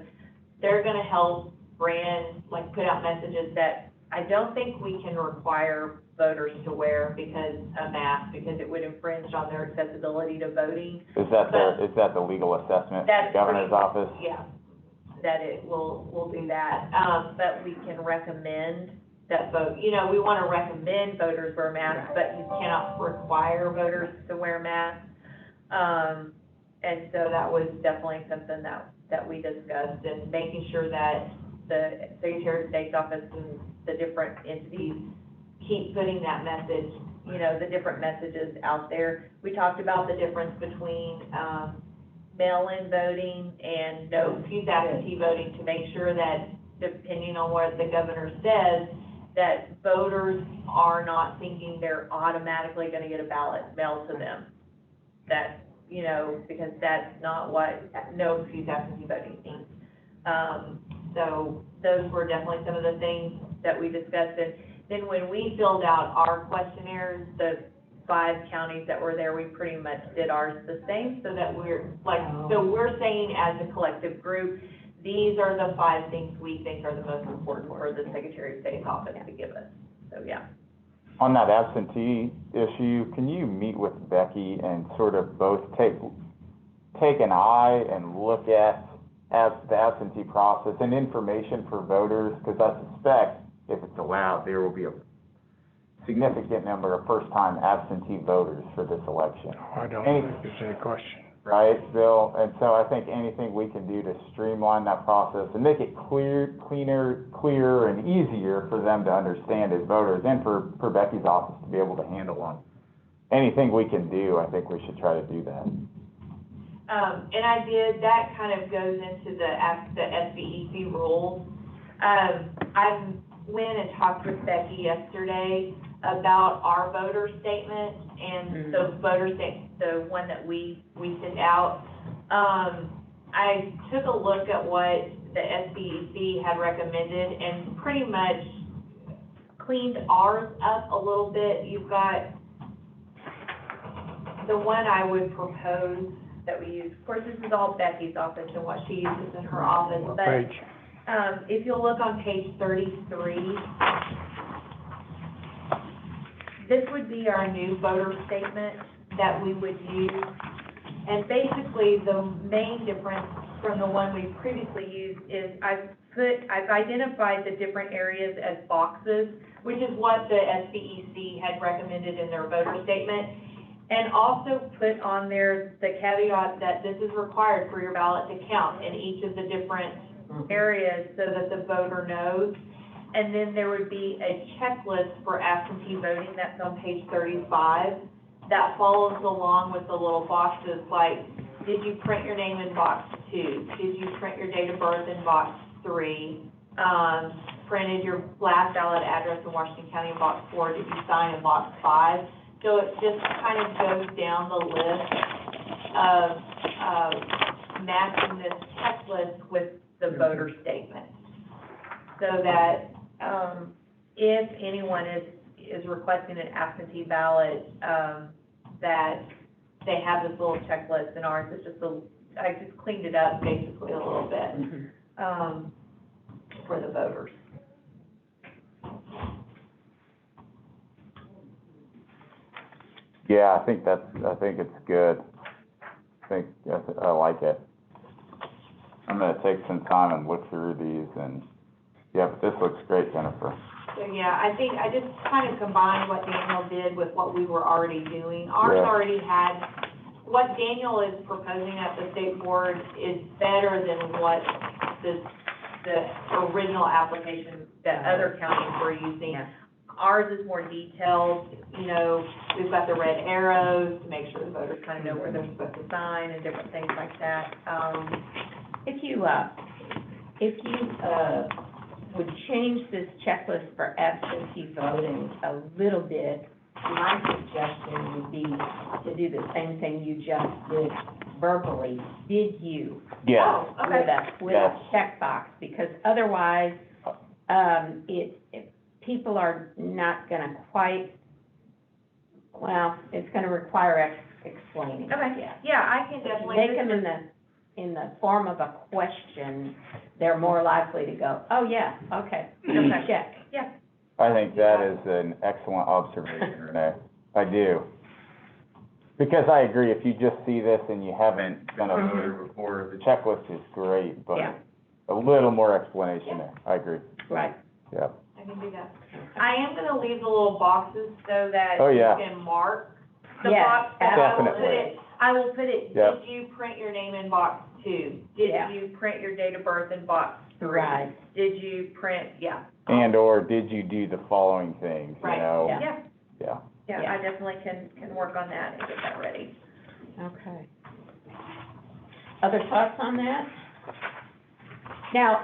They're gonna help put out messages that I don't think we can require voters to wear a mask, because it would infringe on their accessibility to voting. Is that the legal assessment, the governor's office? Yeah, that it will do that. But we can recommend that we want to recommend voters wear masks, but you cannot require voters to wear masks. And so that was definitely something that we discussed, and making sure that the Secretary of State's office and the different entities keep putting that message, the different messages out there. We talked about the difference between mail-in voting and absentee voting, to make sure that, depending on what the governor says, that voters are not thinking they're automatically gonna get a ballot mailed to them. That, because that's not what absentee voting means. So those were definitely some of the things that we discussed. And then when we filled out our questionnaires, the 5 counties that were there, we pretty much did ours the same, so that we're saying as a collective group, these are the 5 things we think are the most important for the Secretary of State's office to give us. So, yeah. On that absentee issue, can you meet with Becky and sort of both take an eye and look at the absentee process and information for voters? Because I suspect, if it's allowed, there will be a significant number of first-time absentee voters for this election. I don't think there's any question. Right, Bill? And so I think anything we can do to streamline that process and make it clearer and easier for them to understand as voters, and for Becky's office to be able to handle them. Anything we can do, I think we should try to do that. And that kind of goes into the SBEC rules. I went and talked with Becky yesterday about our voter statement, and the one that we sent out. I took a look at what the SBEC had recommended and pretty much cleaned ours up a little bit. You've got the one I would propose that we use. Of course, this is all Becky's office and what she uses in her office, What but page? if you'll look on page 33, this would be our new voter statement that we would use. And basically, the main difference from the one we previously used is I've identified the different areas as boxes, which is what the SBEC had recommended in their voter statement. And also put on there the caveat that this is required for your ballot to count in each of the different areas, so that the voter knows. And then there would be a checklist for absentee voting that's on page 35 that follows along with the little boxes, like Did you print your name in box 2? Did you print your date of birth in box 3? Printed your last valid address in Washington County in box 4? Did you sign in box 5? So it just kind of goes down the list of matching this checklist with the voter statement. So that, if anyone is requesting an absentee ballot, that they have this little checklist, and ours is just I just cleaned it up basically a little bit, for the voters. Yeah, I think it's good. I like it. I'm gonna take some time and look through these and, yeah, but this looks great, Jennifer. So, yeah, I think I just kind of combined what Daniel did with what we were already doing. Ours Yeah. already had, what Daniel is proposing at the state board is better than what the original application that other counties were using. Yeah. Ours is more detailed, you know, we've got the red arrows to make sure the voters kind of know where they're supposed to sign and different things like that. If you would change this checklist for absentee voting a little bit, my suggestion would be to do the same thing you just did verbally. Did you? Yeah. Oh, okay. With a checkbox, because otherwise, people are not gonna quite, well, it's gonna require explaining. Okay, yeah, I can definitely. Make them in the form of a question, they're more likely to go, oh, yeah, okay, check. Yeah. I think that is an excellent observation, Renee. I do. Because I agree, if you just see this and you haven't done a voter before, the checklist is great, but Yeah. a little more explanation there. I agree. Right. Yeah. I can do that. I am gonna leave the little boxes so that Oh, yeah. you can mark the Yeah, box. But definitely. I will put it, Yep. did you print your name in box 2? Did Yeah. you print your date of birth in box 3? Right. Did you print, yeah. And or did you do the following things, you Right. know? Yeah. Yeah, Yeah. yeah, I definitely can work on that and get that ready. Okay. Other thoughts on that? Now,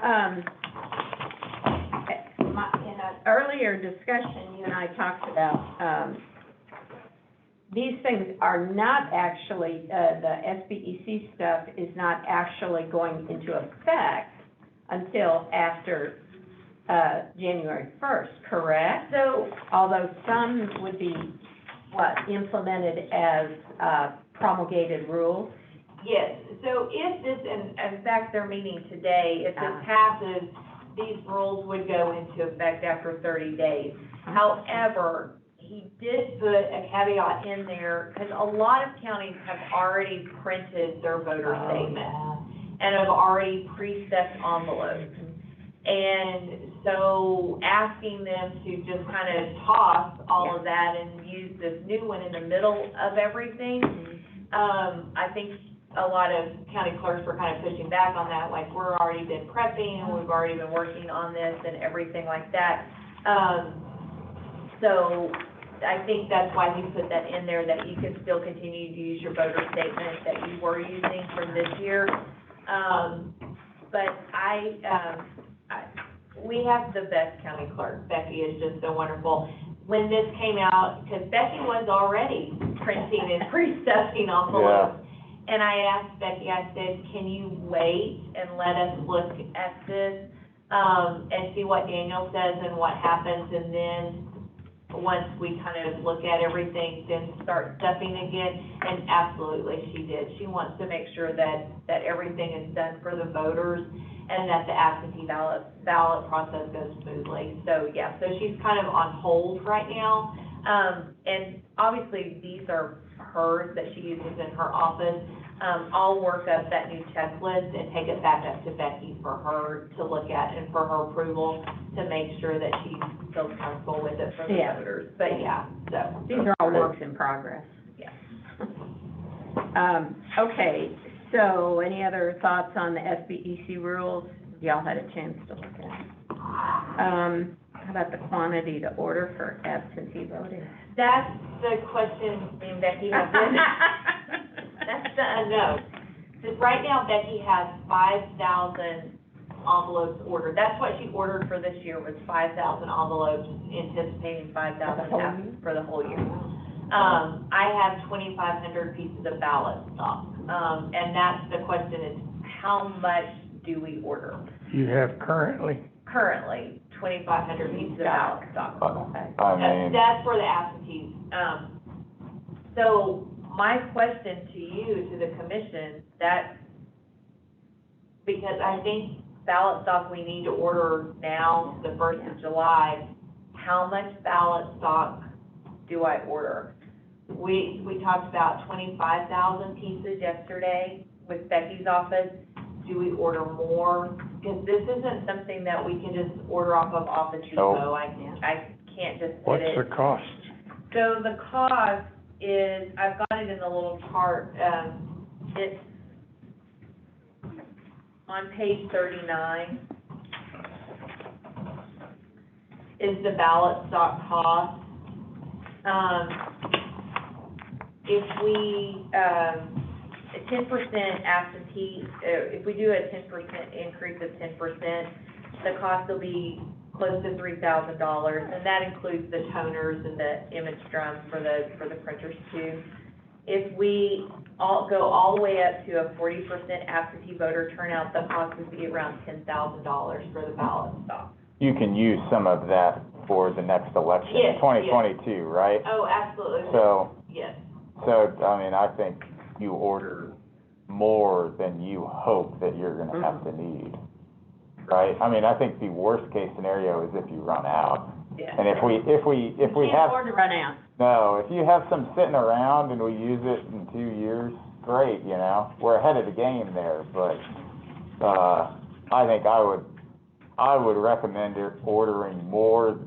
in an earlier discussion, you and I talked about, these things are not actually, the SBEC stuff is not actually going into effect until after, January 1st, correct? So, Although some would be, implemented as, promulgated rules? yes, so if this, and in fact, they're meeting today, if Ah. this passes, these rules would go into effect after 30 days. However, he did put a caveat in there, because a lot of counties have already printed their voter statement and have already pre-set envelopes. And so asking them to just kind of toss all of that and use this new one in the middle of everything, I think a lot of county clerks were kind of pushing back on that, like, we're already been prepping, and we've already been working on this and everything like that. So I think that's why he put that in there, that you can still continue to use your voter statement that you were using from this year. But we have the best county clerk. Becky is just so wonderful. When this came out, because Becky was already printing and pre-stuffing envelopes. And I asked Becky, I said, can you wait and let us look at this, and see what Daniel says and what happens, and then once we kind of look at everything, then start stuffing again? And absolutely, she did. She wants to make sure that everything is done for the voters and that the absentee ballot process goes smoothly. So, yeah, so she's kind of on hold right now. And obviously, these are hers that she uses in her office. I'll work up that new checklist and take it back up to Becky for her to look at and for her approval, to make sure that she feels comfortable with it for the voters. But yeah, so. These are all works in progress. Yeah. Okay, so any other thoughts on the SBEC rules? Y'all had a chance to look at it. How about the quantity to order for absentee voting? That's the question me and Becky have been, that's the unknown. Because right now Becky has 5,000 envelopes ordered. That's what she ordered for this year, was 5,000 envelopes, anticipating 5,000 for the whole year. I have 2,500 pieces of ballot stock. And that's the question is, how much do we order? You have currently? Currently, 2,500 pieces of ballot stock. I mean, That's for the absentees. So my question to you, to the commission, because I think ballot stock we need to order now, the 1st of July, how much ballot stock do I order? We talked about 25,000 pieces yesterday with Becky's office. Do we order more? Because this isn't something that we can just order off of Office Depot. Nope. I can't just hit What's it. the cost? So the cost is, I've got it in the little chart, it's on page 39, is the ballot stock cost. If we, a 10% absentee, if we do a 10% increase of 10%, the cost will be close to $3,000, and that includes the toners and the image drums for the printers too. If we go all the way up to a 40% absentee voter turnout, the cost would be around $10,000 for the ballot stock. you can use some of that for the next election Yes, in 2022, right? Oh, absolutely. So, Yes. I mean, I think you order more than you hope that you're gonna have to need, right? I mean, I think the worst case scenario is if you run out. Yeah. And if we Can't have, afford to run out. no, if you have some sitting around and we use it in 2 years, great, you know, we're ahead of the game there, but, I think I would recommend ordering more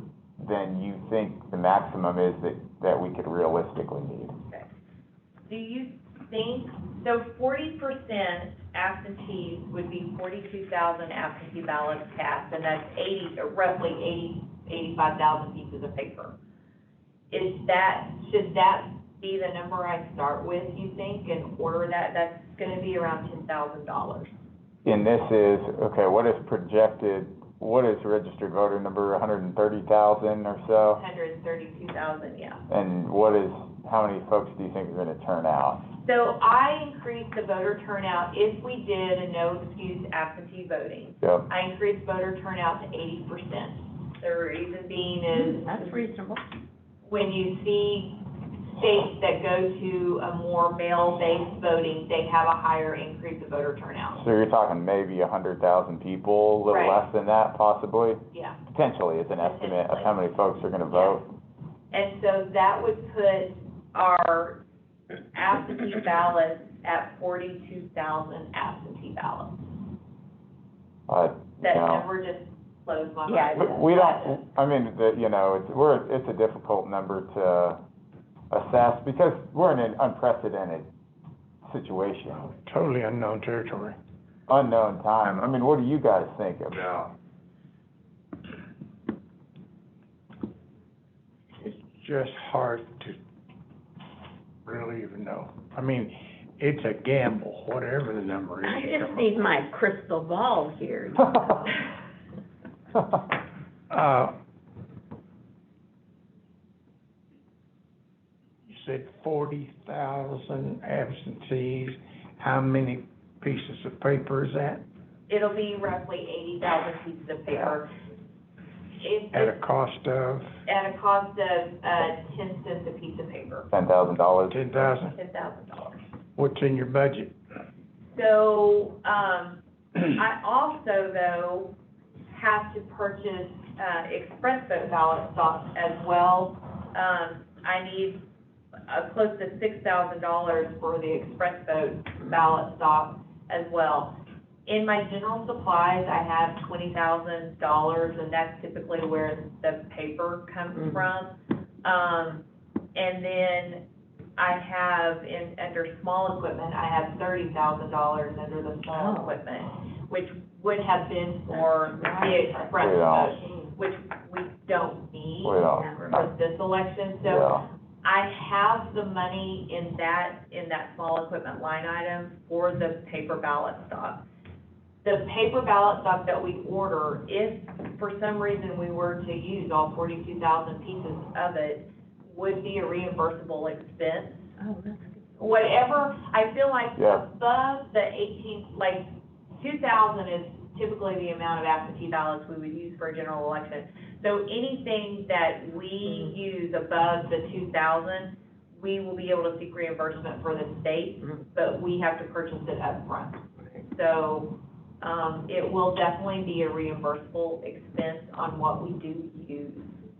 than you think the maximum is that we could realistically need. Okay. Do you think, so 40% absentees would be 42,000 absentee ballots cast, and that's roughly 85,000 pieces of paper. Should that be the number I start with, you think, and order that? That's gonna be around $10,000. And this is, okay, what is registered voter number, 130,000 or so? 132,000, yeah. And how many folks do you think are gonna turn out? So I increased the voter turnout, if we did a no excuse absentee voting, Yep. I increased voter turnout to 80%. The reason being is, That's reasonable. when you see states that go to a more mail-based voting, they have a higher increase of voter turnout. So you're talking maybe 100,000 people, a little Right. less than that possibly? Yeah. Potentially is an estimate of how many folks are gonna vote. And so that would put our absentee ballots at 42,000 absentee ballots. That You know, number just blows my Yeah, mind. we don't, I mean, it's a difficult number to assess because we're in an unprecedented situation, Totally unknown territory. unknown time. I mean, what do you guys think about? It's just hard to really even know. I mean, it's a gamble, whatever the number is. I just need my crystal ball here. You said 40,000 absentees. How many pieces of paper is that? It'll be roughly 80,000 pieces of paper. At a cost of At a cost of, 10 cents a piece of paper, $10,000? $10,000? $10,000. What's in your budget? So, I also, though, have to purchase, express vote ballot stock as well. I need, close to $6,000 for the express vote ballot stock as well. In my general supplies, I have $20,000, and that's typically where the paper comes from. And then I have, under small equipment, I have $30,000 under the small equipment, which would have been for the express We don't. vote, which we don't need We don't. for this election. So Yeah. I have the money in that small equipment line item for the paper ballot stock. The paper ballot stock that we order, if for some reason we were to use all 42,000 pieces of it, would be a reimbursable expense. Oh, that's good. Whatever, I feel like Yeah. above the 2,000 is typically the amount of absentee ballots we would use for a general election. So anything that we use above the 2,000, we will be able to seek reimbursement for the state, but we have to purchase it up front. So, it will definitely be a reimbursable expense on what we do use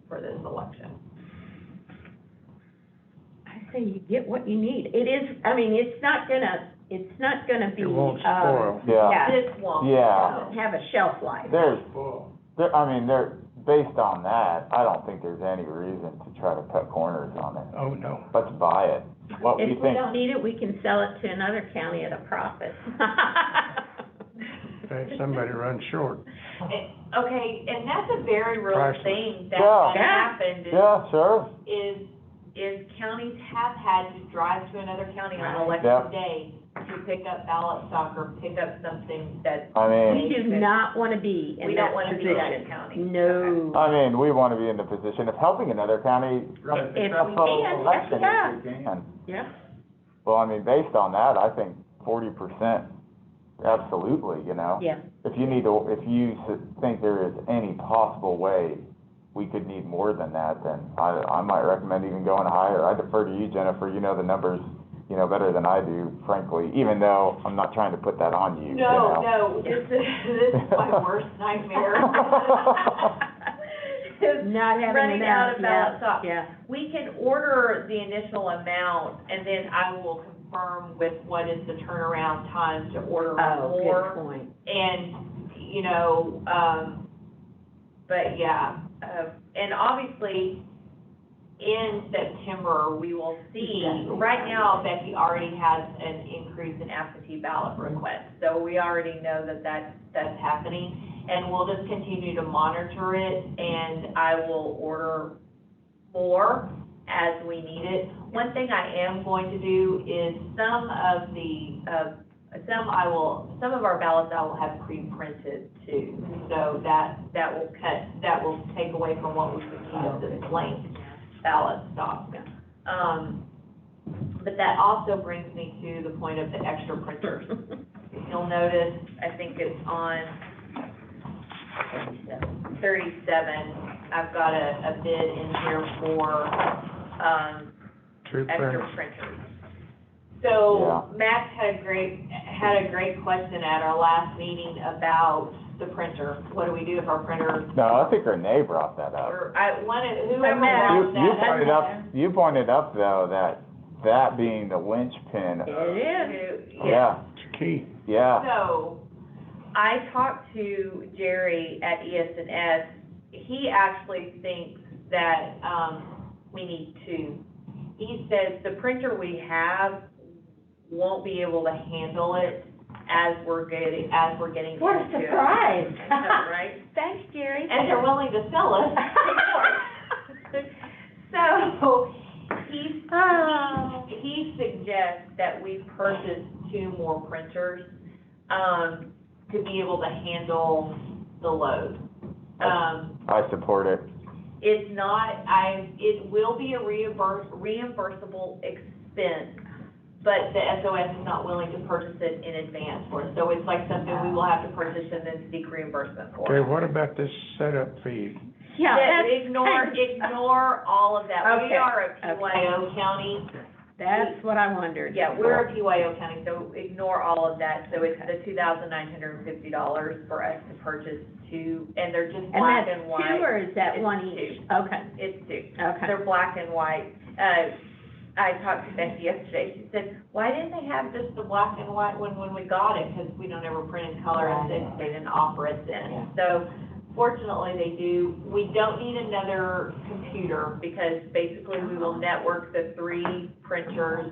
for this election. I say you get what you need. It is, I mean, it's not gonna be, It won't spoil. Yeah. This won't. Yeah. have a shelf life. Based on that, I don't think there's any reason to try to cut corners on it. Oh, no. Let's buy it. What we If we think, don't need it, we can sell it to another county at a profit. If somebody runs short. Okay, and that's a very real Priceless. thing that Yeah. has happened yeah, sure, is counties have had to drive to another county on Right. election Yep. day to pick up ballot stock or pick up something that, I We mean, do not want to be in We that don't wanna be that position. county. No. we wanna be in the position of helping another county. If we can, Election, yeah. if we can. Yeah. Well, I mean, based on that, I think 40%, absolutely, you know? Yeah. If you think there is any possible way we could need more than that, then I might recommend even going higher. I defer to you, Jennifer, you know the numbers, better than I do, frankly, even though I'm not trying to put that on you, no, this is my worst nightmare. Is Not having running out of ballot yeah, stock. yeah. We can order the initial amount, and then I will confirm with what is the turnaround time to order Oh, more. good point. And, but yeah, and obviously, in September, we will see, right now, Becky already has an increase in absentee ballot requests. So we already know that that's happening, and we'll just continue to monitor it, and I will order more as we need it. One thing I am going to do is some of our ballots I will have pre-printed too. So that will take away from what we would need of this blank ballot stock. But that also brings me to the point of the extra printers. If you'll notice, I think it's on 37, I've got a bid in here for, Two extra printers. printers. So Max had a great question at our last meeting about the printer. What do we do if our printer, No, I think Renee brought that up. or whoever Max. brought that. You pointed up though, that being the linchpin. It is. Yeah, It's key. yeah. So, I talked to Jerry at ES&S. He actually thinks that, we need two. He says the printer we have won't be able to handle it as we're getting What a into it. surprise. Right? Thanks, Jerry. And they're willing to sell us more. So, he suggests that we purchase two more printers, to be able to handle the load. I support it. It's not, it will be a reimbursable expense, but the SOS is not willing to purchase it in advance for us. So it's like something we will have to purchase and then seek reimbursement for. Okay, what about this setup fee? Yeah, that's. Ignore all of that. We Okay, are a PYO county. That's what I wondered. Yeah, we're a PYO county, so ignore all of that. So it's the $2,950 for us to purchase two, and they're just black and white. And that's two, or is that It's one two. each? Okay, It's two. okay. They're black and white. I talked to Becky yesterday. She said, why didn't they have just the black and white one when we got it? Because we don't ever print in color, and they didn't offer it then. So fortunately, they do. We don't need another computer, because basically we will network the three printers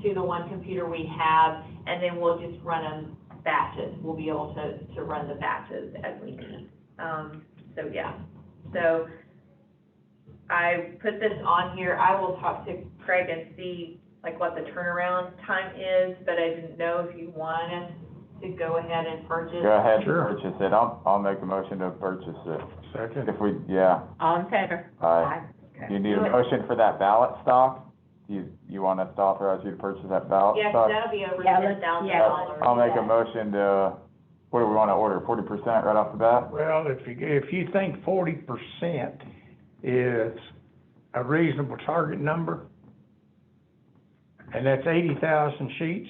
to the one computer we have, and then we'll just run them batches. We'll be able to run the batches as we need. So, yeah. So, I put this on here, I will talk to Craig and see, like, what the turnaround time is, but I didn't know if you want us to go ahead and purchase. Go ahead and Sure. purchase it. I'll make a motion to purchase it. Second. If we, yeah. All in favor? Aye. Okay. You need a motion for that ballot stock? You want us to authorize you to purchase that ballot Yes, stock? that'll be over Yeah, $10,000. I'll make a motion to, what do we wanna order, 40% right off the bat? Well, if you think 40% is a reasonable target number, and that's 80,000 sheets,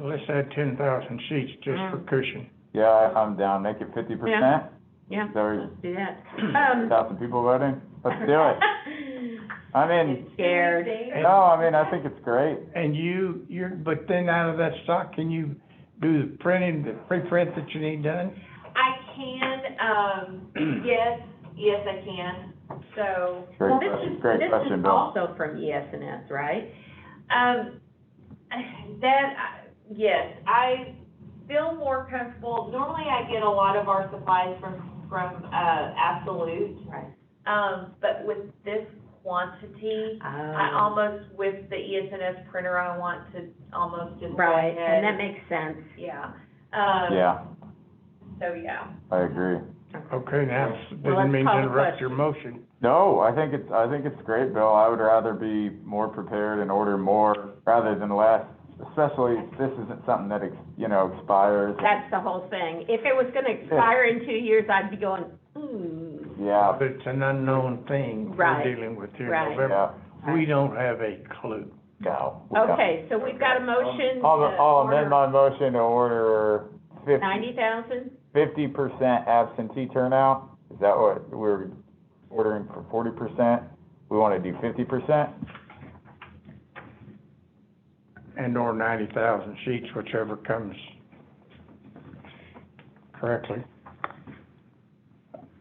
let's add 10,000 sheets just for cushion. Yeah, I'm down, make it 50%? Yeah, So, let's do that. 1,000 people voting? Let's do it. I mean, Scared. no, I mean, I think it's great. And but then out of that stock, can you do the printing, the pre-print that you need done? I can, yes, I can, so. Great Well, question, this great question, is Bill. also from ES&S, right? Yes, I feel more comfortable, normally I get a lot of our supplies from Absolute. Right. But with this quantity, I almost, with the ES&S printer, I want to almost just go Right, ahead. and that makes sense. Yeah. Yeah, So, yeah. I agree. Okay, now, Well, didn't let's mean call to the interrupt your question. motion. No, I think it's great, Bill. I would rather be more prepared and order more rather than less, especially if this isn't something that, expires. That's the whole thing. If it was gonna expire in 2 years, I'd be going, ooh. Yeah, But it's an unknown thing Right, we're dealing with here in right. November. yeah, We don't have a clue. no. Okay, so we've got a motion to I'll amend order my motion to order 90,000? 50% absentee turnout. Is that what we're ordering for 40%? We wanna do 50%? And or 90,000 sheets, whichever comes correctly.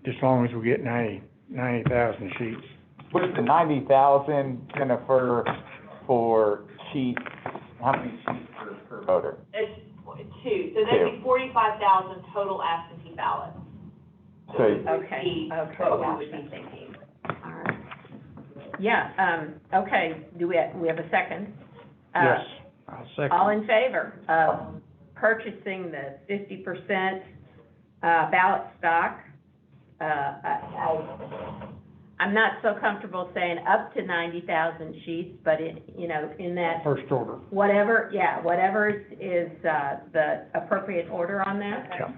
As long as we get 90,000 sheets. What's the 90,000 gonna for sheets, how many sheets per voter? It's two, so that'd be 45,000 total absentee ballots. So, Okay, What we would be thinking. All right. Yeah, okay, do we have a second? Yes, I'll second. All in favor of purchasing the 50% ballot stock? I'm not so comfortable saying up to 90,000 sheets, but in that, First order. whatever is the appropriate order on that? Yeah.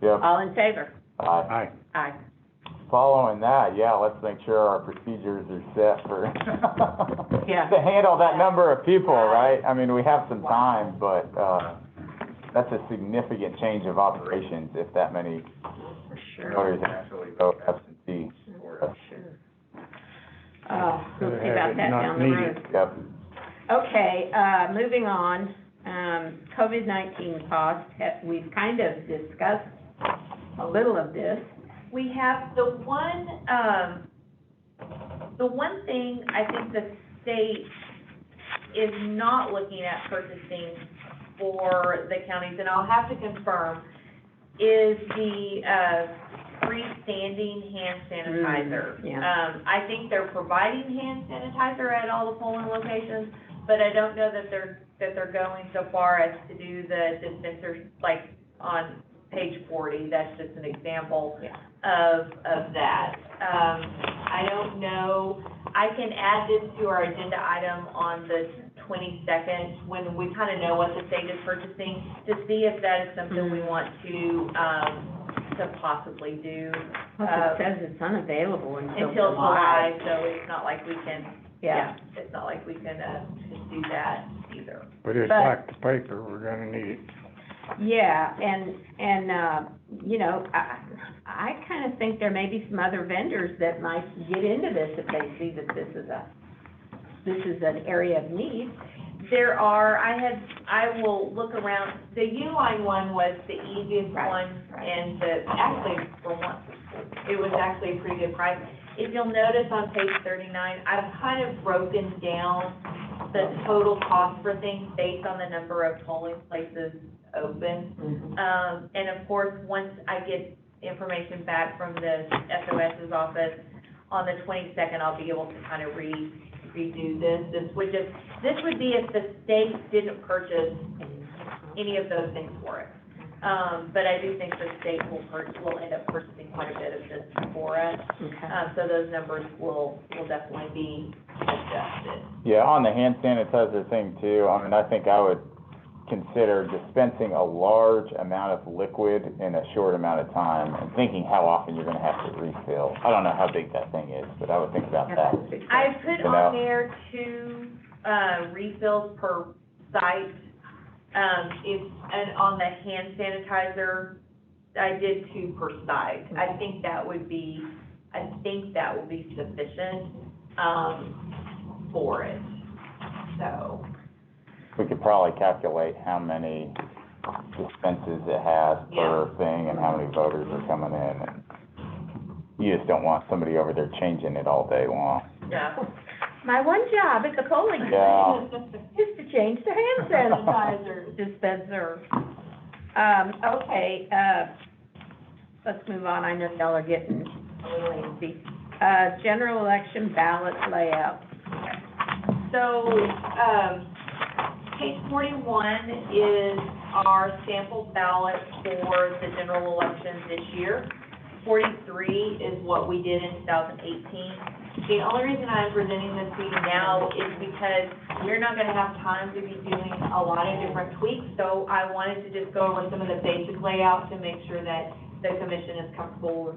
yep, All in favor? Aye. Aye. following that, yeah, let's make sure our procedures are set for, Yeah. to handle that number of people, right? I mean, we have some time, but, that's a significant change of operations if that many For sure. voters actually vote absentee for us. Sure. Oh, we'll see Have about it that not down the needed. road. Yep, Okay, moving on, COVID-19 costs, we've kind of discussed a little of this. We have the one thing I think the state is not looking at purchasing for the counties, and I'll have to confirm, is the freestanding hand sanitizer. Yeah. I think they're providing hand sanitizer at all the polling locations, but I don't know that they're going so far as to do the dispensers, like on page 40, that's just an example of that. I don't know, I can add this to our agenda item on the 22nd, when we kind of know what the state is purchasing, to see if that is something we want to possibly do. Plus it says it's unavailable until July, so it's not like we can, Yeah. it's not like we can, just do that either. But it's But- like the paper, we're gonna need it. Yeah, and I kind of think there may be some other vendors that might get into this if they see that this is an area of need. There are, I will look around, the Uline one was the easiest one, and actually, for once, it was actually a pretty good price. If you'll notice on page 39, I've kind of broken down the total cost for things based on the number of polling places open. And of course, once I get information back from the SOS's office, on the 22nd, I'll be able to kind of redo this. This would be if the state didn't purchase any of those things for us. But I do think the state will end up purchasing quite a bit of this for us. Okay. So those numbers will definitely be adjusted. Yeah, on the hand sanitizer thing too, I mean, I think I would consider dispensing a large amount of liquid in a short amount of time and thinking how often you're gonna have to refill. I don't know how big that thing is, but I would think about that. I put You on know. there 2 refills per site. And on the hand sanitizer, I did 2 per site. I think that would be sufficient, for it, so. We could probably calculate how many dispenses it has per thing and how many voters are coming in. And you just don't want somebody over there changing it all day long. Yeah. My one job at the polling Yeah. is to change the hand sanitizer dispenser. Okay, let's move on. I know y'all are getting a little antsy. General election ballot layout. So, page 41 is our sample ballot for the general elections this year. 43 is what we did in 2018. The only reason I'm presenting this to you now is because we're not gonna have time to be doing a lot of different tweaks, so I wanted to just go over some of the basic layout to make sure that the commission is comfortable with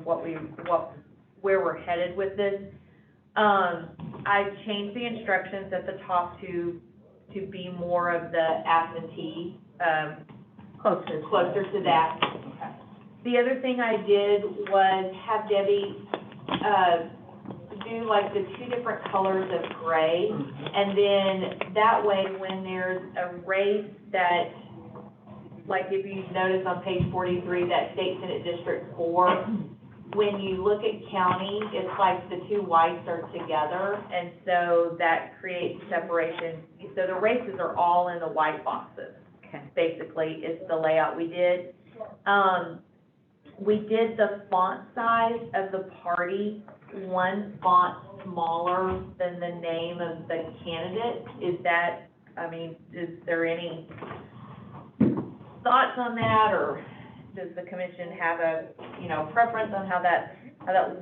where we're headed with this. I changed the instructions at the top to be more of the absentee, closer to that. The other thing I did was have Debbie, do like the 2 different colors of gray, and then that way when there's a race that, like if you notice on page 43, that State Senate District 4, when you look at county, it's like the 2 whites are together, and so that creates separation. So the races are all in the white boxes. Okay. Basically, is the layout we did. We did the font size of the party 1 font smaller than the name of the candidate. Is there any thoughts on that, or does the commission have a, preference on how that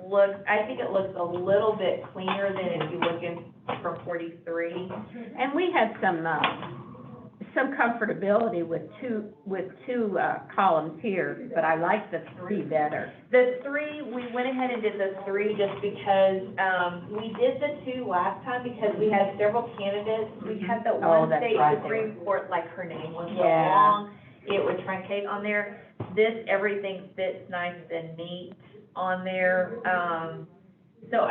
looks? I think it looks a little bit cleaner than if you look in from 43. And we had some comfortability with two columns here, but I like the 3 better. The 3, we went ahead and did the 3 just because, we did the 2 last time because we had several candidates. We had the one that's state right, Supreme Court, like her name was so Yeah. long, it would truncate on there. This, everything fits nice and neat on there. So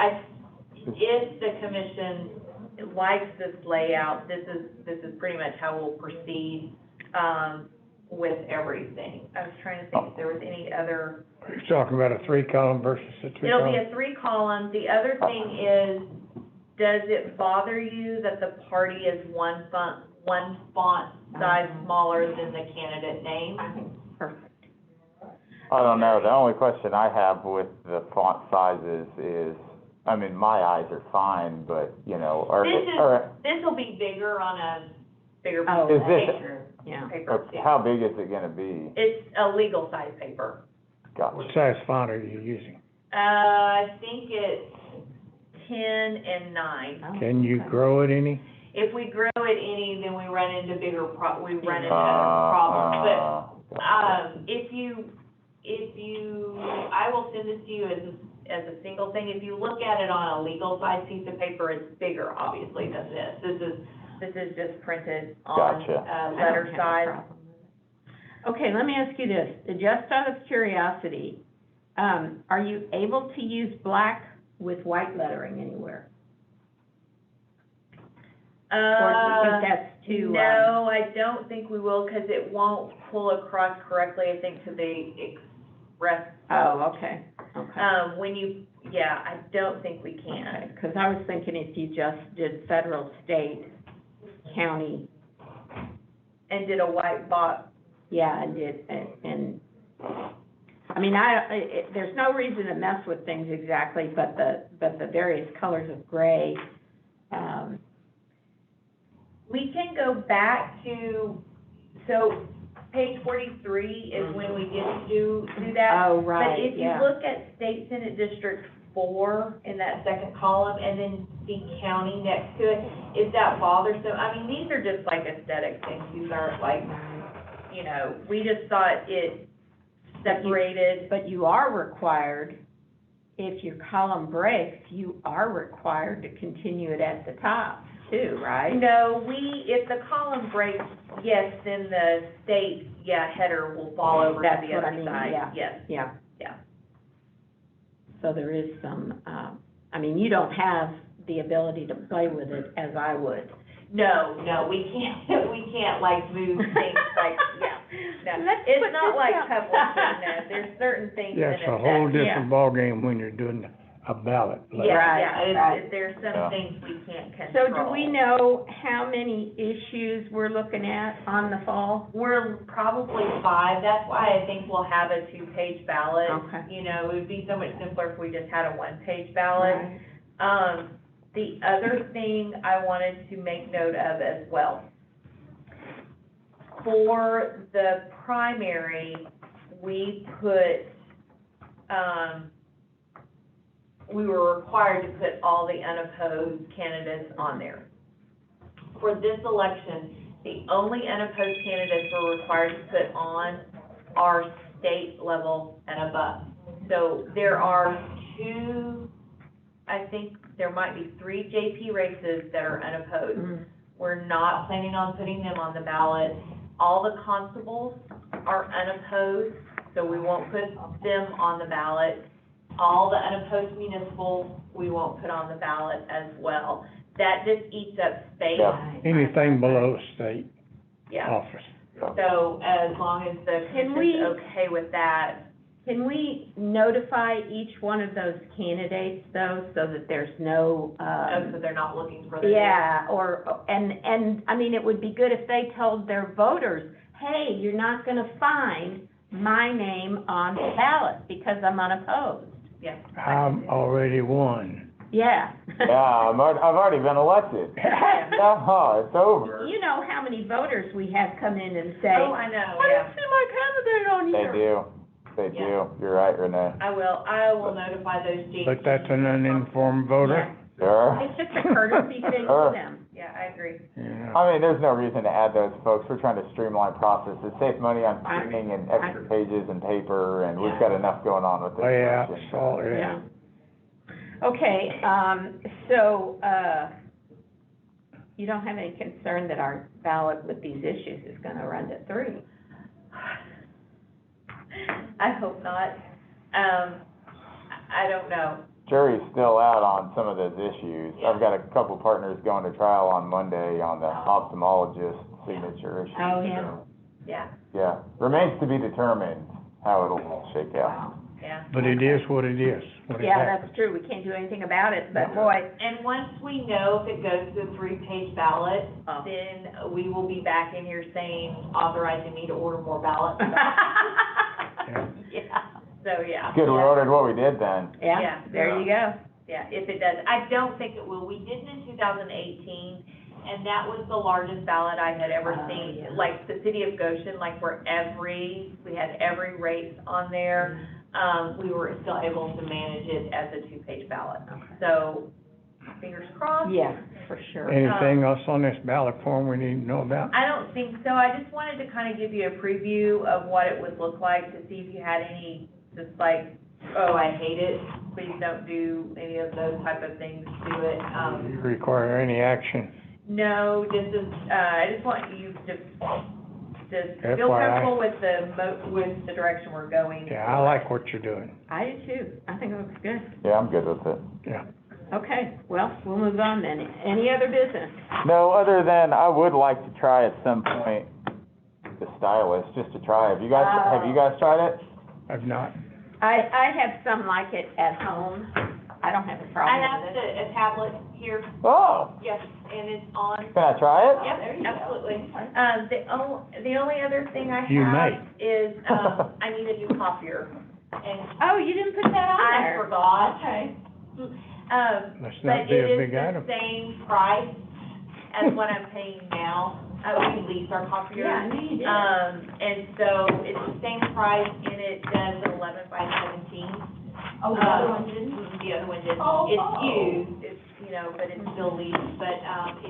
if the commission likes this layout, this is pretty much how we'll proceed, with everything. I was trying to think if there was any other. You're talking about a 3-column versus a 2-column? It'll be a 3 column. The other thing is, does it bother you that the party is one font size smaller than the candidate name? I think perfect. I don't know, the only question I have with the font sizes is, I mean, my eyes are fine, but, This will be bigger on a bigger piece Oh, Is of this- paper. Yeah. Paper, too. how big is it gonna be? It's a legal size paper. Gotcha. What size font are you using? I think it's 10 and 9. Oh, Can you okay. grow it any? If we grow it any, then we run into other problems. But, I will send this to you as a single thing. If you look at it on a legal size piece of paper, it's bigger, obviously, than this. This is just printed on, Gotcha. letter I don't have a size. problem with it. Okay, let me ask you this, just out of curiosity, are you able to use black with white lettering anywhere? Or do you think that's too, No, I don't think we will, because it won't pull across correctly, I think, to the express. Oh, okay, okay. I don't think we can. Okay, because I was thinking if you just did federal, state, county, And did a white box. yeah, and did, and I mean, there's no reason to mess with things exactly, but the various colors of gray, We can go back to, so page 43 is when we didn't do that. oh, right, But if you yeah. look at State Senate District 4 in that second column, and then see county next to it, is that bothersome? I mean, these are just like aesthetic things, these aren't like, you know, we just thought it separated. But you are required, if your column breaks, you are required to continue it at the top too, right? No, if the column breaks, yes, then the state, header will fall over to That's the what I other mean, side, yeah. yes. Yeah. Yeah. So there is some, I mean, you don't have the ability to play with it as I would. No, we can't like move things like, no. Let's put It's not this like up. publishing, no, there's certain things in Yeah, it it's a whole that, different ballgame when you're doing a ballot. like- Right, yeah, there's Yeah. some things we can't So control. do we know how many issues we're looking at on the fall? We're probably 5, that's why I think we'll have a 2-page ballot. Okay. You know, it would be so much simpler if we just had a 1-page ballot. Right. The other thing I wanted to make note of as well, for the primary, we put, we were required to put all the unopposed candidates on there. For this election, the only unopposed candidates we're required to put on are state level and above. So there are 2, I think there might be 3 JP races that are unopposed. Mm. We're not planning on putting them on the ballot. All the constables are unopposed, so we won't put them on the ballot. All the unopposed municipal, we won't put on the ballot as well. That just eats up space. Yeah. Anything below state Yeah. office. So as long as the Can commission's we- okay with that, Can we notify each one of those candidates though, so that there's no, so they're not looking for the. yeah, and, I mean, it would be good if they told their voters, hey, you're not gonna find my name on the ballot because I'm unopposed. Yeah. I'm already won. Yeah. Yeah, I've already been elected. Yeah, it's over. You know how many voters we have come in and say, Oh, I know, I yeah. didn't see my candidate on They here. do, they do. You're right, Renee. I will notify those JPs. But that's an uninformed voter. Sure. It's just a courtesy thing Sure. to them. Yeah, I agree. Yeah. I mean, there's no reason to add those folks. We're trying to streamline processes, save money on printing and extra pages and paper, and we've got enough going on with this. Layouts, election. all, yeah. Okay, so, you don't have any concern that our ballot with these issues is gonna run to 3? I hope not. I don't know. Jury's still out on some of those issues. Yeah. I've got a couple partners going to trial on Monday on the ophthalmologist signature issue. Oh, yeah. so, Yeah, Yeah, remains to be determined how it'll all shake out. yeah. But it is what it is. What it Yeah, happens. that's true, we can't do anything about it, but boy, And once we know if it goes to a 3-page ballot, Oh. then we will be back in here saying, authorizing me to order more ballots. yeah, So, yeah. Good, we ordered what we did then. yeah, Yeah. there you go. Yeah, if it does. I don't think it will. We did it in 2018, and that was the largest ballot I had ever Oh, seen. yeah. Like the city of Goshen, like where we had every race on there, we were still able to manage it as a 2-page ballot. So, fingers crossed. Yeah, for sure. Anything else on this ballot form we need to know about? I don't think so. I just wanted to kind of give you a preview of what it would look like to see if you had any, just like, oh, I hate it, please don't do any of those type of things to it. Do you require any action? No, just as, I just want you to feel FYI. comfortable with with the direction we're going. Yeah, I like what you're doing. I do too, I think it looks good. Yeah, I'm good with it. Yeah. Okay, well, we'll move on then. Any other business? No, other than I would like to try at some point the stylus, just to try. Have you guys tried it? I've not. I have some like it at home, I don't have a I problem have with it. a tablet here, Oh, yes, and it's on. can I try it? Yep, absolutely. The only other thing I You have may. is, I need a new copier. and Oh, you didn't put that on I there. forgot. Okay. Must But not be a big it is item. the same price as what I'm paying now. We lease our copier. Yeah, I knew you did. And so it's the same price, and it does 11 by 17. Oh, the other one didn't? The other one didn't. Oh. It's used, it's, but it's still leased. But,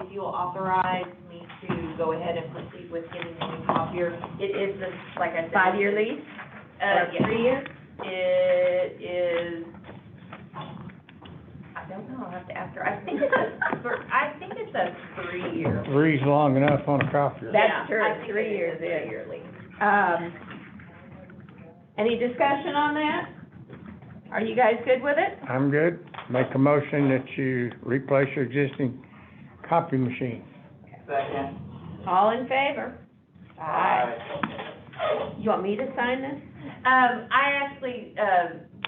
if you'll authorize me to go ahead and proceed with getting the new copier, it is the, like I said. 5-year lease? Or Yes. 3 years? It is, I don't know, I'll have to ask her. I think it's a 3-year. 3's long enough on a copier. That's Yeah, true. I think 3 it is years a is. 3-year lease. Any discussion on that? Are you guys good with it? I'm good. Make a motion that you replace your existing copy machine. Second. All in favor? You want me to sign this? I actually,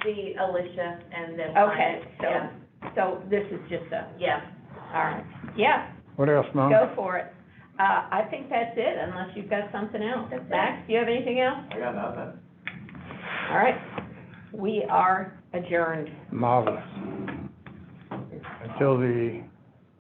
see Alicia and then. Okay, Yeah. so this is just a, Yeah. all right. Yeah, What else, Mom? go for it. I think that's it, unless you've got something else. That's it. Max, do you have anything else? I got nothing. All right, we are adjourned. Marvelous. Until the